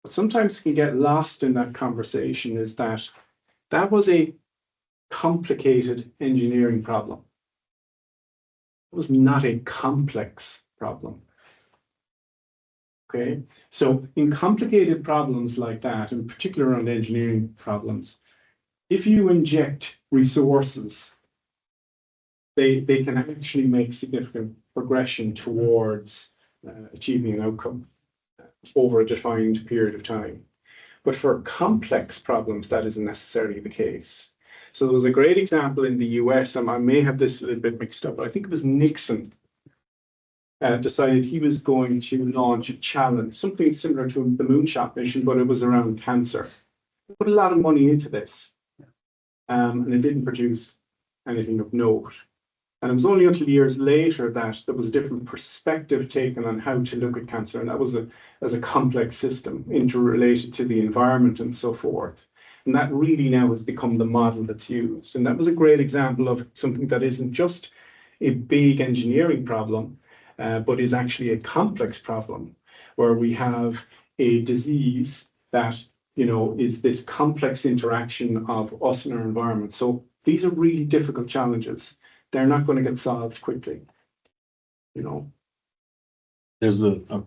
A: What sometimes can get lost in that conversation is that that was a complicated engineering problem. It was not a complex problem. Okay, so in complicated problems like that, in particular around engineering problems, if you inject resources, they can actually make significant progression towards achieving an outcome over a defined period of time. But for complex problems, that isn't necessarily the case. So there was a great example in the US, and I may have this a little bit mixed up, but I think it was Nixon decided he was going to launch a challenge, something similar to the moonshot mission, but it was around cancer. He put a lot of money into this, and it didn't produce anything of note. And it was only until years later that there was a different perspective taken on how to look at cancer, and that was as a complex system interrelated to the environment and so forth. And that really now has become the model that's used. And that was a great example of something that isn't just a big engineering problem, but is actually a complex problem where we have a disease that, you know, is this complex interaction of us and our environment. So these are really difficult challenges. They're not going to get solved quickly, you know.
I: There's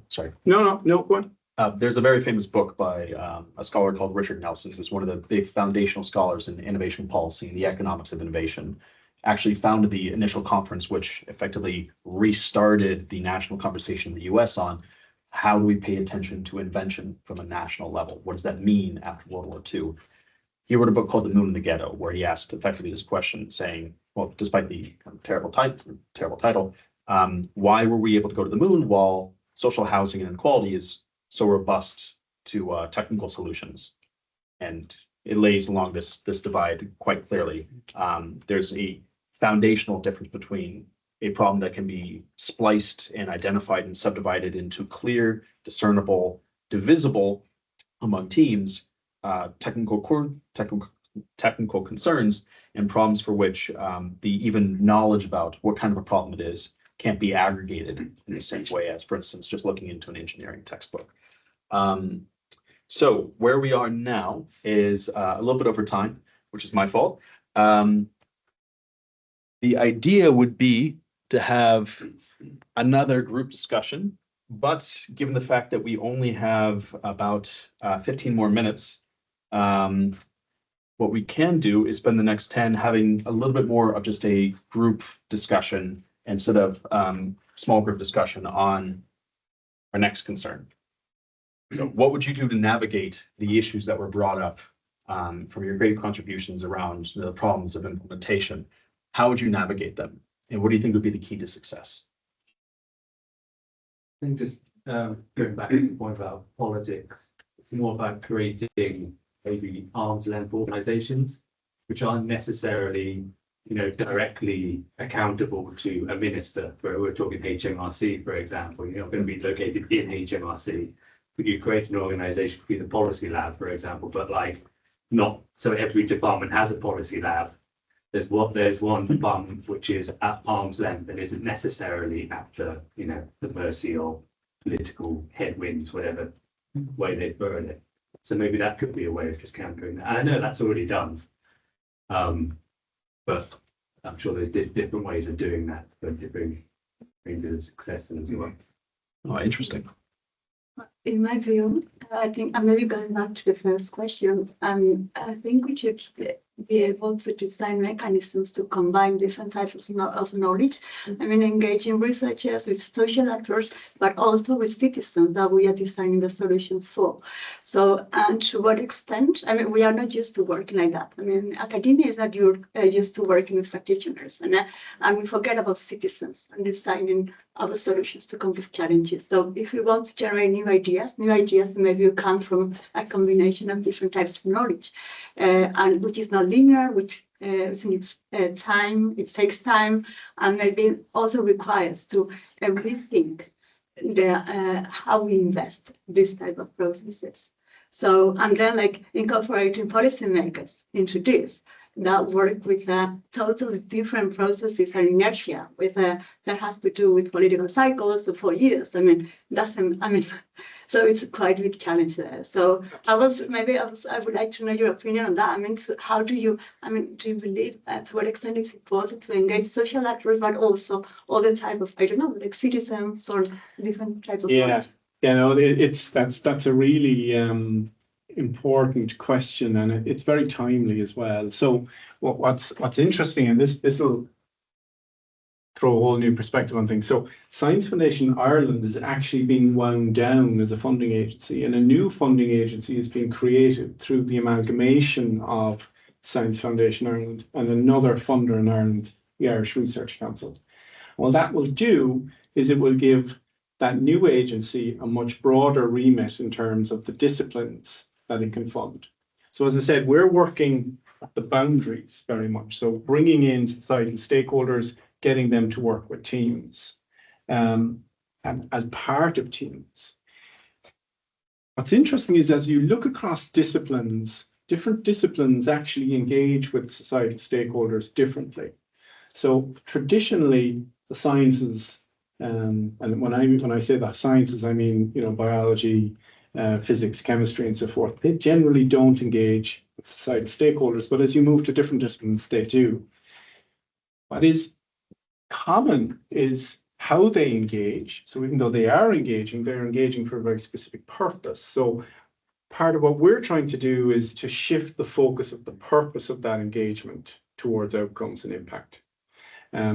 I: sorry.
A: No, go on.
I: There's a very famous book by a scholar called Richard Nelson, who's one of the big foundational scholars in innovation policy and the economics of innovation. Actually founded the initial conference, which effectively restarted the national conversation in the US on how do we pay attention to invention from a national level? What does that mean after World War II? He wrote a book called The Moon in the Ghetto, where he asked effectively this question saying, well, despite the terrible title, why were we able to go to the moon while social housing and inequality is so robust to technical solutions? And it lays along this divide quite clearly. There's a foundational difference between a problem that can be spliced and identified and subdivided into clear, discernible, divisible among teams, technical concerns, and problems for which the even knowledge about what kind of a problem it is can't be aggregated in the same way as, for instance, just looking into an engineering textbook. So where we are now is a little bit over time, which is my fault. The idea would be to have another group discussion, but given the fact that we only have about 15 more minutes, what we can do is spend the next 10 having a little bit more of just a group discussion instead of small group discussion on our next concern. So what would you do to navigate the issues that were brought up from your great contributions around the problems of implementation? How would you navigate them? And what do you think would be the key to success?
C: I think just going back to the point about politics, it's more about creating maybe arm's length organizations, which aren't necessarily, directly accountable to a minister. Where we're talking HMRC, for example, you're not going to be located in HMRC, you create an organization, could be the policy lab, for example, but like not, so every department has a policy lab. There's one department which is at arm's length and isn't necessarily at the, the mercy of political headwinds, whatever way they burn it. So maybe that could be a way of just countering that. And I know that's already done. But I'm sure there's different ways of doing that for different ranges of success as well.
I: Oh, interesting.
K: In my view, I think I'm maybe going back to the first question. I think we should be able to design mechanisms to combine different types of knowledge. I mean, engaging researchers with social actors, but also with citizens that we are designing the solutions for. So, and to what extent? I mean, we are not used to working like that. I mean, academia is not used to working with practitioners, and we forget about citizens and designing our solutions to complex challenges. So, if we want to generate new ideas maybe will come from a combination of different types of knowledge, and which is not linear, which needs time, it takes time, and maybe also requires to rethink how we invest this type of processes. So, and then like incorporating policymakers into this, that work with totally different processes and inertia that has to do with political cycles for years. I mean, so it's quite a big challenge there. So I would like to know your opinion on that. I mean, so how do you believe to what extent it's important to engage social actors, but also other type of, I don't know, like citizens or different type of knowledge?
A: That's a really important question, and it's very timely as well. So what's interesting, and this will throw a whole new perspective on things. So Science Foundation Ireland is actually being wound down as a funding agency, and a new funding agency is being created through the amalgamation of Science Foundation Ireland and another funder in Ireland, the Irish Research Council. What that will do is it will give that new agency a much broader remit in terms of the disciplines that it can fund. So as I said, we're working at the boundaries very much. So bringing in societal stakeholders, getting them to work with teams, and as part of teams. What's interesting is as you look across disciplines, different disciplines actually engage with societal stakeholders differently. So traditionally, the sciences, and when I say that sciences, I mean, biology, physics, chemistry, and so forth, they generally don't engage with societal stakeholders, but as you move to different disciplines, they do. What is common is how they engage. So even though they are engaging, they're engaging for a very specific purpose. So part of what we're trying to do is to shift the focus of the purpose of that engagement towards outcomes and impact.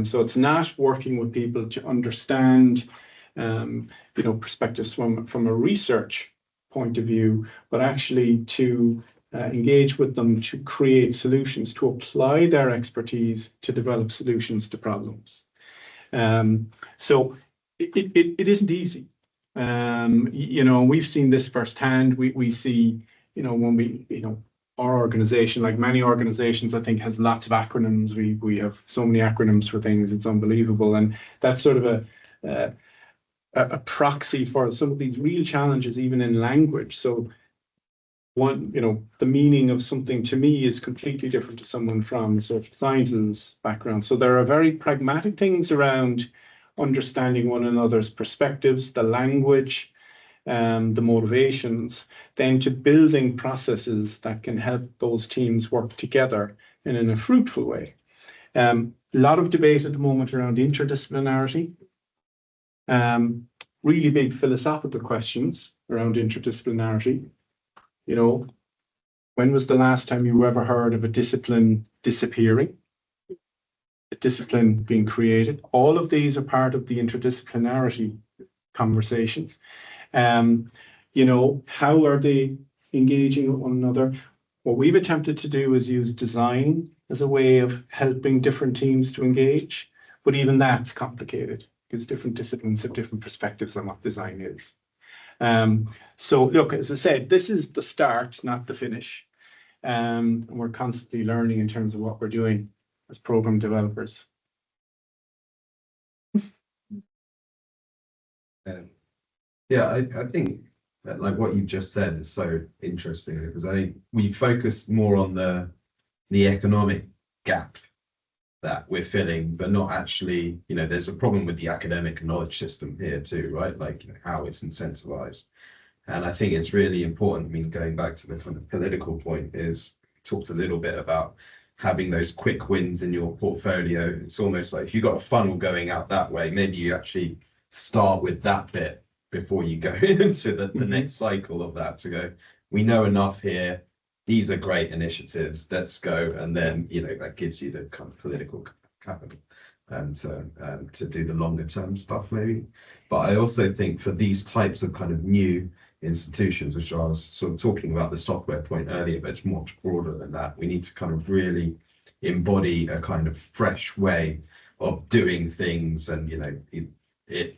A: So it's not working with people to understand, perspectives from a research point of view, but actually to engage with them to create solutions, to apply their expertise to develop solutions to problems. So it isn't easy. We've seen this firsthand. We see, when we, our organization, like many organizations, I think has lots of acronyms. We have so many acronyms for things, it's unbelievable. And that's sort of a proxy for some of these real challenges, even in language. So the meaning of something to me is completely different to someone from sort of sciences background. So there are very pragmatic things around understanding one another's perspectives, the language, the motivations, then to building processes that can help those teams work together in a fruitful way. A lot of debate at the moment around interdisciplinarity. Really big philosophical questions around interdisciplinarity. When was the last time you ever heard of a discipline disappearing? A discipline being created? All of these are part of the interdisciplinarity conversation. How are they engaging with one another? What we've attempted to do is use design as a way of helping different teams to engage, but even that's complicated because different disciplines have different perspectives on what design is. So look, as I said, this is the start, not the finish. We're constantly learning in terms of what we're doing as program developers.
H: Yeah, I think like what you've just said is so interesting because I think we focus more on the economic gap that we're filling, but not actually, you know, there's a problem with the academic knowledge system here too, right? Like, you know, how it's incentivized. And I think it's really important. I mean, going back to the kind of political point is talked a little bit about having those quick wins in your portfolio. It's almost like if you've got a funnel going out that way, maybe you actually start with that bit before you go into the next cycle of that to go, we know enough here. These are great initiatives. Let's go. And then, you know, that gives you the kind of political capital to do the longer term stuff maybe. But I also think for these types of kind of new institutions, which I was sort of talking about the software point earlier, but it's much broader than that. We need to kind of really embody a kind of fresh way of doing things, and you know, it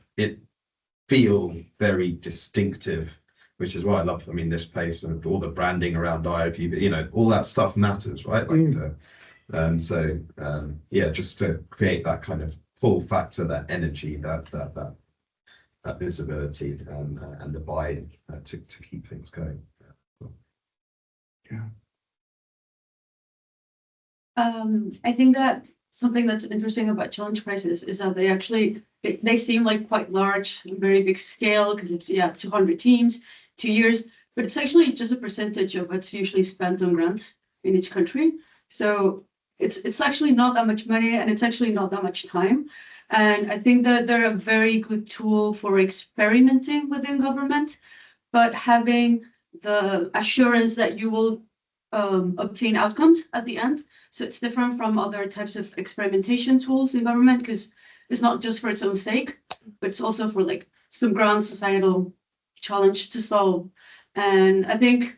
H: feel very distinctive, which is why I love, I mean, this place and all the branding around IIPP, you know, all that stuff matters, right? Like yeah, just to create that kind of pull factor, that energy, that visibility and the buy-in to keep things going.
A: Yeah.
E: I think that something that's interesting about challenge prizes is that they seem like quite large, very big scale, because it's 200 teams, 2 years, but it's actually just a percentage of what's usually spent on grants in each country. So it's actually not that much money, and it's actually not that much time. And I think that they're a very good tool for experimenting within government, but having the assurance that you will obtain outcomes at the end. So it's different from other types of experimentation tools in government, because it's not just for its own sake, but it's also for like some grand societal challenge to solve. And I think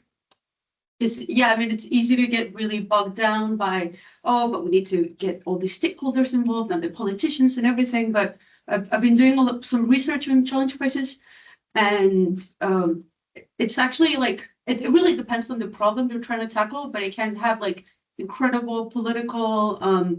E: it's easy to get really bogged down by, but we need to get all the stakeholders involved and the politicians and everything. But I've been doing some research on challenge prizes, and it's actually like, it really depends on the problem you're trying to tackle, but it can have like incredible political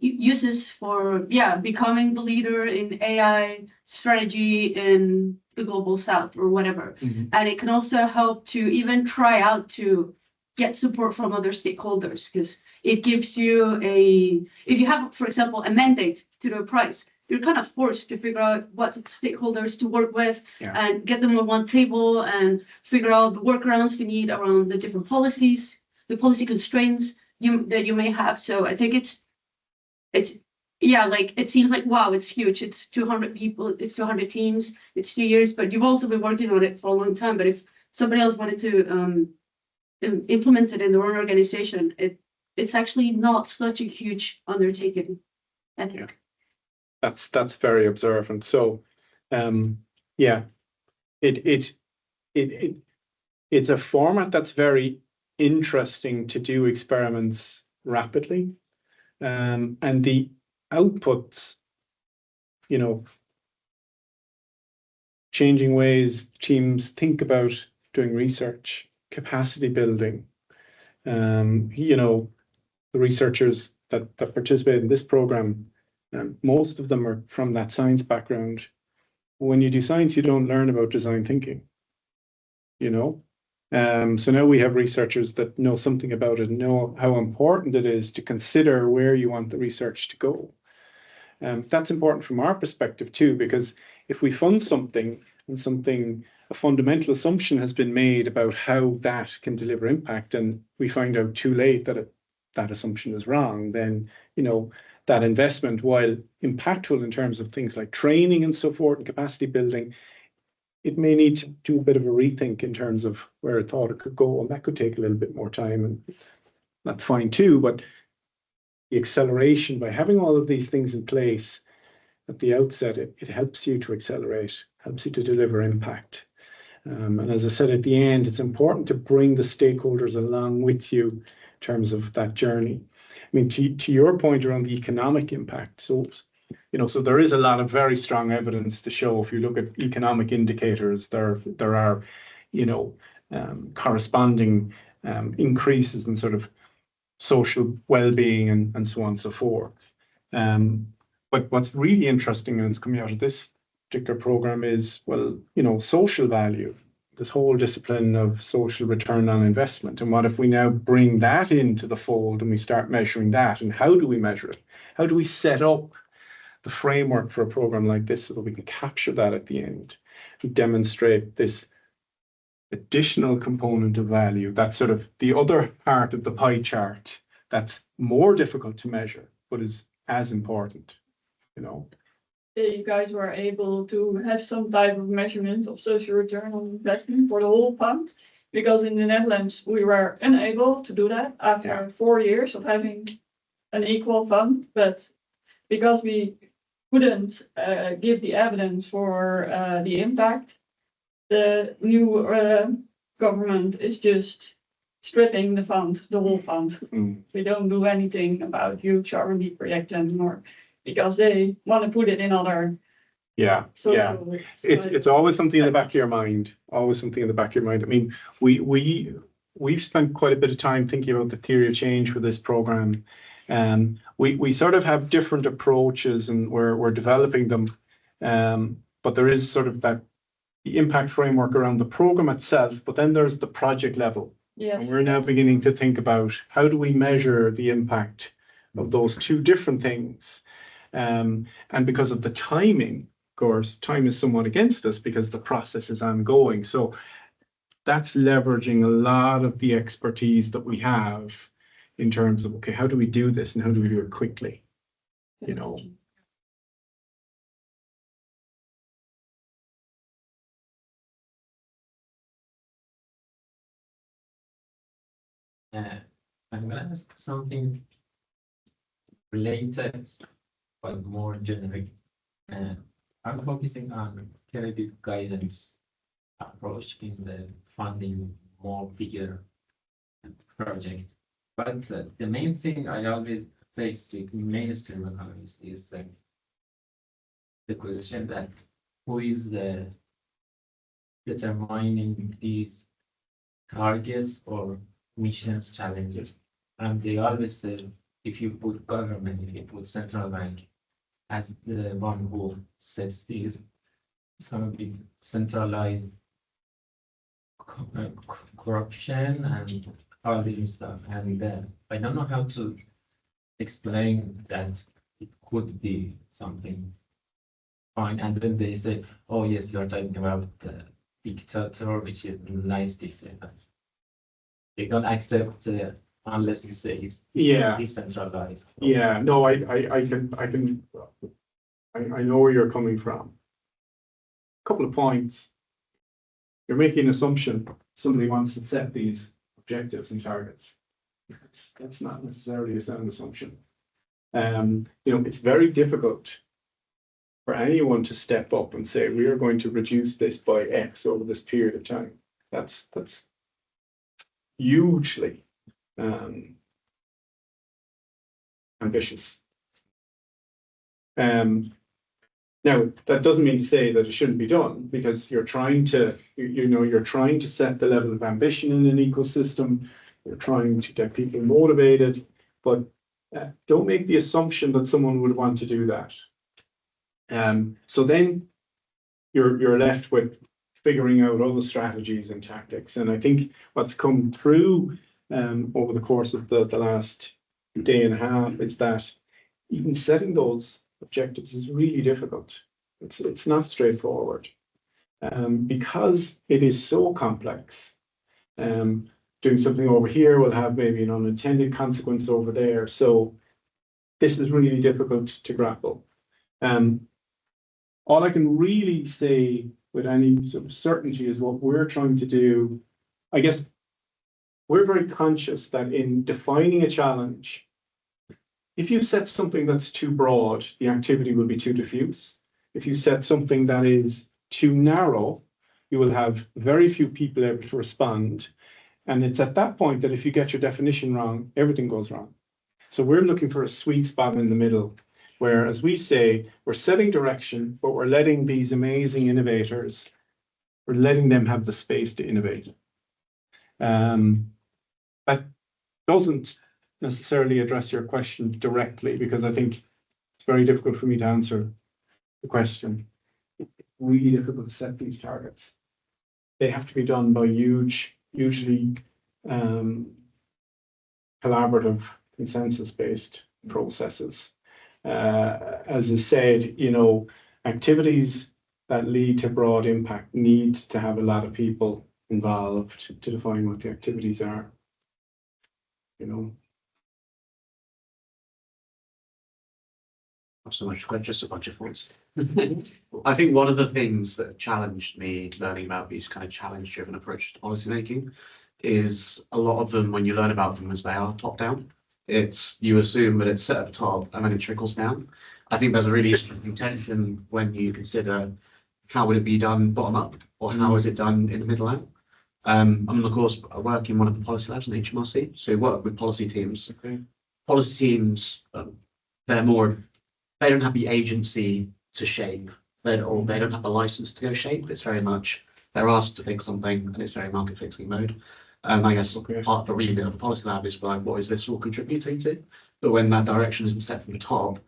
E: uses for, becoming the leader in AI strategy in the global south or whatever. And it can also help to even try out to get support from other stakeholders, because it gives you if you have, for example, a mandate to do a prize, you're kind of forced to figure out what stakeholders to work with and get them on one table and figure out the workarounds you need around the different policies, the policy constraints that you may have. So I think like it seems like, wow, it's huge. It's 200 people, it's 200 teams, it's 2 years, but you've also been working on it for a long time. But if somebody else wanted to implement it in their own organization, it's actually not such a huge undertaking, I think.
A: That's very observant. So, it's a format that's very interesting to do experiments rapidly, and the outputs, you know, changing ways teams think about doing research, capacity building. You know, the researchers that participate in this program, most of them are from that science background. When you do science, you don't learn about design thinking, you know? So now we have researchers that know something about it, know how important it is to consider where you want the research to go. That's important from our perspective too, because if we fund something and a fundamental assumption has been made about how that can deliver impact, and we find out too late that that assumption is wrong, then, you know, that investment, while impactful in terms of things like training and so forth and capacity building, it may need to do a bit of a rethink in terms of where it thought it could go, and that could take a little bit more time, and that's fine too. But the acceleration, by having all of these things in place at the outset, it helps you to accelerate, helps you to deliver impact. And as I said at the end, it's important to bring the stakeholders along with you in terms of that journey. I mean, to your point around the economic impact, so, you know, so there is a lot of very strong evidence to show, if you look at economic indicators, there are, you know, corresponding increases in sort of social well-being and so on and so forth. But what's really interesting, and it's coming out of this particular program, is, well, you know, social value. this whole discipline of social return on investment. And what if we now bring that into the fold and we start measuring that? And how do we measure it? How do we set up the framework for a program like this so that we can capture that at the end and demonstrate this additional component of value? That's sort of the other part of the pie chart that's more difficult to measure, but is as important, you know.
B: You guys were able to have some type of measurement of social return on investment for the whole fund, because in the Netherlands we were unable to do that after 4 years of having an equal fund. But because we couldn't give the evidence for the impact, the new government is just stripping the fund, the whole fund. We don't do anything about huge R&D projects anymore, because they want to put it in other.
A: It's always something in the back of your mind. Always something in the back of your mind. I mean, we've spent quite a bit of time thinking about the theory of change for this program. We sort of have different approaches, and we're developing them. But there is sort of the impact framework around the program itself. But then there's the project level.
B: Yes.
A: And we're now beginning to think about how do we measure the impact of those two different things. And because of the timing, of course, time is somewhat against us because the process is ongoing. So that's leveraging a lot of the expertise that we have in terms of, okay, how do we do this and how do we do it quickly? You know.
C: I'm gonna ask something related, but more generic. I'm focusing on credit guidance approach in the funding more bigger projects. But the main thing I always face with mainstream economists is the question that who is determining these targets or missions challenges. And they always say, if you put government, if you put central bank as the one who sets these, it's going to be centralized corruption and all this stuff. And I don't know how to explain that it could be something fine. And then they say, oh yes, you're talking about dictator, which is a nice dictator. They don't accept unless you say it's decentralized.
A: Yeah, no, I know where you're coming from. A couple of points. You're making an assumption somebody wants to set these objectives and targets. That's not necessarily a sound assumption. You know, it's very difficult for anyone to step up and say, we are going to reduce this by X over this period of time. That's hugely ambitious. Now, that doesn't mean to say that it shouldn't be done, because you're trying to, you're trying to set the level of ambition in an ecosystem. You're trying to get people motivated, but don't make the assumption that someone would want to do that. So then you're left with figuring out other strategies and tactics. And I think what's come through over the course of the last day and a half is that even setting those objectives is really difficult. It's not straightforward because it is so complex. Doing something over here will have maybe an unintended consequence over there. So this is really difficult to grapple. All I can really say with any sort of certainty is what we're trying to do. I guess we're very conscious that in defining a challenge, if you set something that's too broad, the activity will be too diffuse. If you set something that is too narrow, you will have very few people able to respond. And it's at that point that if you get your definition wrong, everything goes wrong. So we're looking for a sweet spot in the middle, where, as we say, we're setting direction, but we're letting these amazing innovators, we're letting them have the space to innovate. That doesn't necessarily address your question directly, because I think it's very difficult for me to answer the question. It's really difficult to set these targets. they have to be done by usually collaborative, consensus-based processes. As I said, you know, activities that lead to broad impact need to have a lot of people involved to define what the activities are. You know.
L: Not so much, just a bunch of thoughts. I think one of the things that challenged me learning about these kind of challenge-driven approach to policymaking is a lot of them, when you learn about them as they are top-down, you assume that it's set at the top and then it trickles down. I think there's a really interesting tension when you consider how would it be done bottom-up or how is it done in the middle out. I'm of course I work in one of the policy labs in HMRC, so we work with policy teams.
A: Okay.
L: Policy teams, they don't have the agency to shape, or they don't have the license to go shape. It's very much they're asked to fix something, and it's very market fixing mode. I guess part of the remit of the policy lab is like, what is this all contributing to? But when that direction isn't set from the top,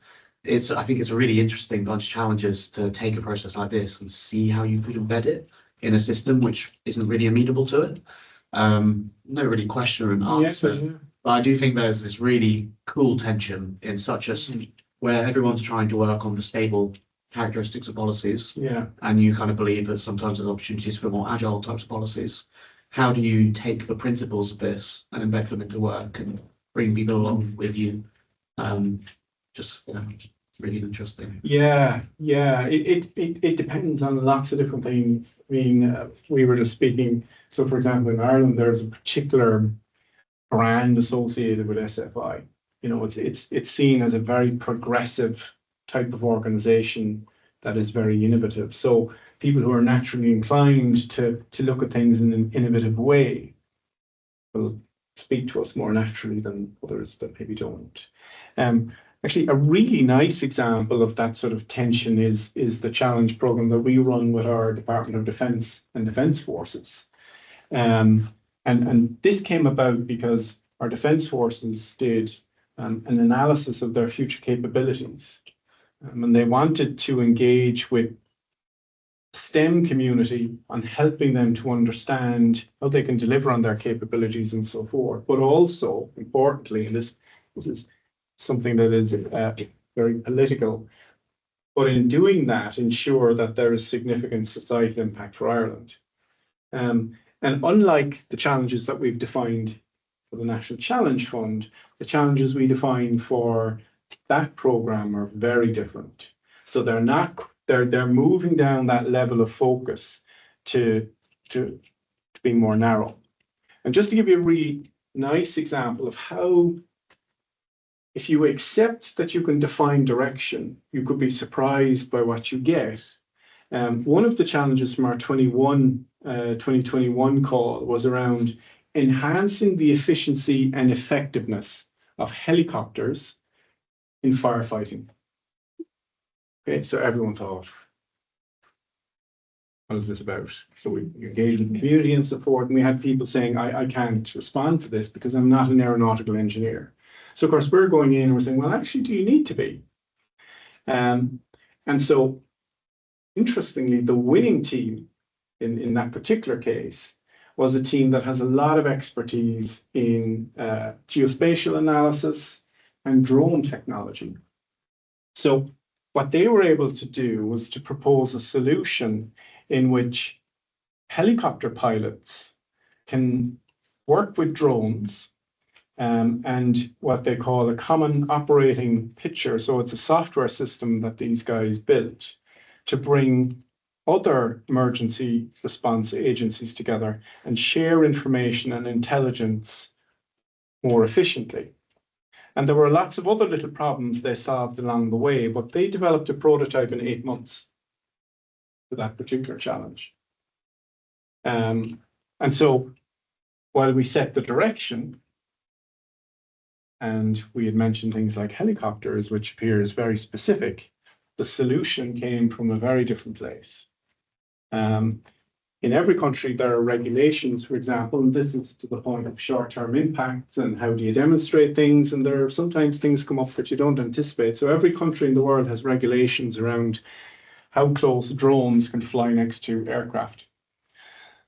L: I think it's a really interesting bunch of challenges to take a process like this and see how you could embed it in a system which isn't really amenable to it. No really question and answer.
A: Yeah.
L: But I do think there's this really cool tension in such a where everyone's trying to work on the stable characteristics of policies.
A: Yeah.
L: And you kind of believe that sometimes there's opportunities for more agile types of policies. How do you take the principles of this and embed them into work and bring people along with you? Just really interesting.
A: Yeah. It depends on lots of different things. I mean, we were just speaking. So, for example, in Ireland, there's a particular brand associated with SFI. You know, it's seen as a very progressive type of organization that is very innovative. So people who are naturally inclined to look at things in an innovative way will speak to us more naturally than others that maybe don't. Actually, a really nice example of that sort of tension is the challenge program that we run with our Department of Defence and Defence Forces. And this came about because our Defence Forces did an analysis of their future capabilities. And they wanted to engage with STEM community on helping them to understand how they can deliver on their capabilities and so forth. But also, importantly, and this is something that is very political, but in doing that, ensure that there is significant societal impact for Ireland. And unlike the challenges that we've defined for the National Challenge Fund, the challenges we define for that program are very different. So they're moving down that level of focus to being more narrow. And just to give you a really nice example of how, if you accept that you can define direction, you could be surprised by what you get. One of the challenges from our 2021 call was around enhancing the efficiency and effectiveness of helicopters in firefighting. Okay, so everyone thought, what is this about? So we engaged with the community and support, and we had people saying, I can't respond to this because I'm not an aeronautical engineer. So of course we're going in and we're saying, well, actually, do you need to be? And so interestingly, the winning team in that particular case was a team that has a lot of expertise in geospatial analysis and drone technology. So what they were able to do was to propose a solution in which helicopter pilots can work with drones and what they call a common operating picture. So it's a software system that these guys built to bring other emergency response agencies together and share information and intelligence more efficiently. And there were lots of other little problems they solved along the way, but they developed a prototype in 8 months for that particular challenge. And so while we set the direction, and we had mentioned things like helicopters, which appears very specific, the solution came from a very different place. In every country, there are regulations, for example, and this is to the point of short-term impact and how do you demonstrate things, and there are sometimes things come up that you don't anticipate. So every country in the world has regulations around how close drones can fly next to aircraft.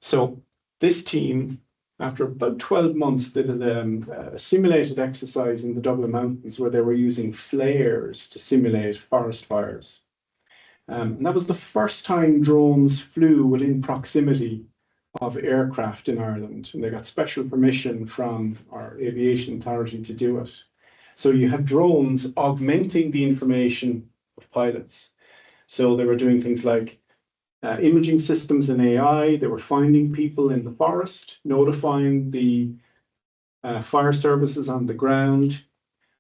A: So this team, after about 12 months, did a simulated exercise in the Dublin Mountains where they were using flares to simulate forest fires. And that was the first time drones flew within proximity of aircraft in Ireland, and they got special permission from our aviation authority to do it. So you have drones augmenting the information of pilots. So they were doing things like imaging systems and AI. They were finding people in the forest, notifying the fire services on the ground.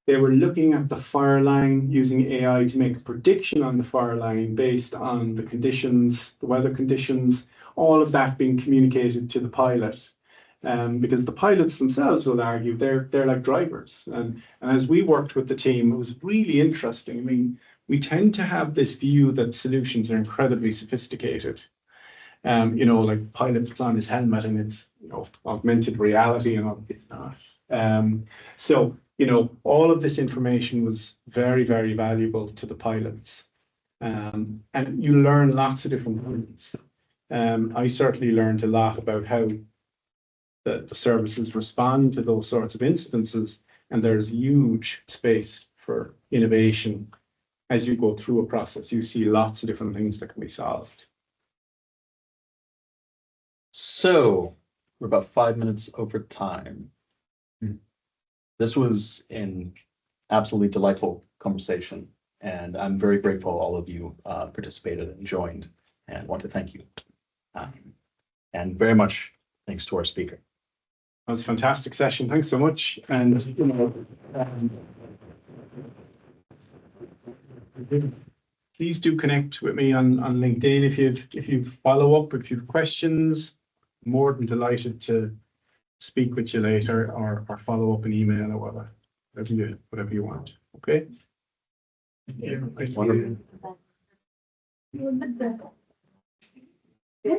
A: They were looking at the fire line using AI to make a prediction on the fire line based on the conditions, the weather conditions, all of that being communicated to the pilot. Because the pilots themselves will argue they're like drivers. And as we worked with the team, it was really interesting. I mean, we tend to have this view that solutions are incredibly sophisticated. You know, like pilot puts on his helmet and it's, you know, augmented reality, and it's not. So, you know, all of this information was very, very valuable to the pilots. And you learn lots of different things. I certainly learned a lot about how the services respond to those sorts of incidences, and there's huge space for innovation. As you go through a process, you see lots of different things that can be solved.
I: So we're about 5 minutes over time. This was an absolutely delightful conversation, and I'm very grateful all of you participated and joined, and want to thank you. And very much thanks to our speaker.
A: That was a fantastic session. Thanks so much. And you know, please do connect with me on LinkedIn if you follow up, if you have questions. More than delighted to speak with you later or follow up an email or whatever you want. Okay. Wonderful.
L: Yeah.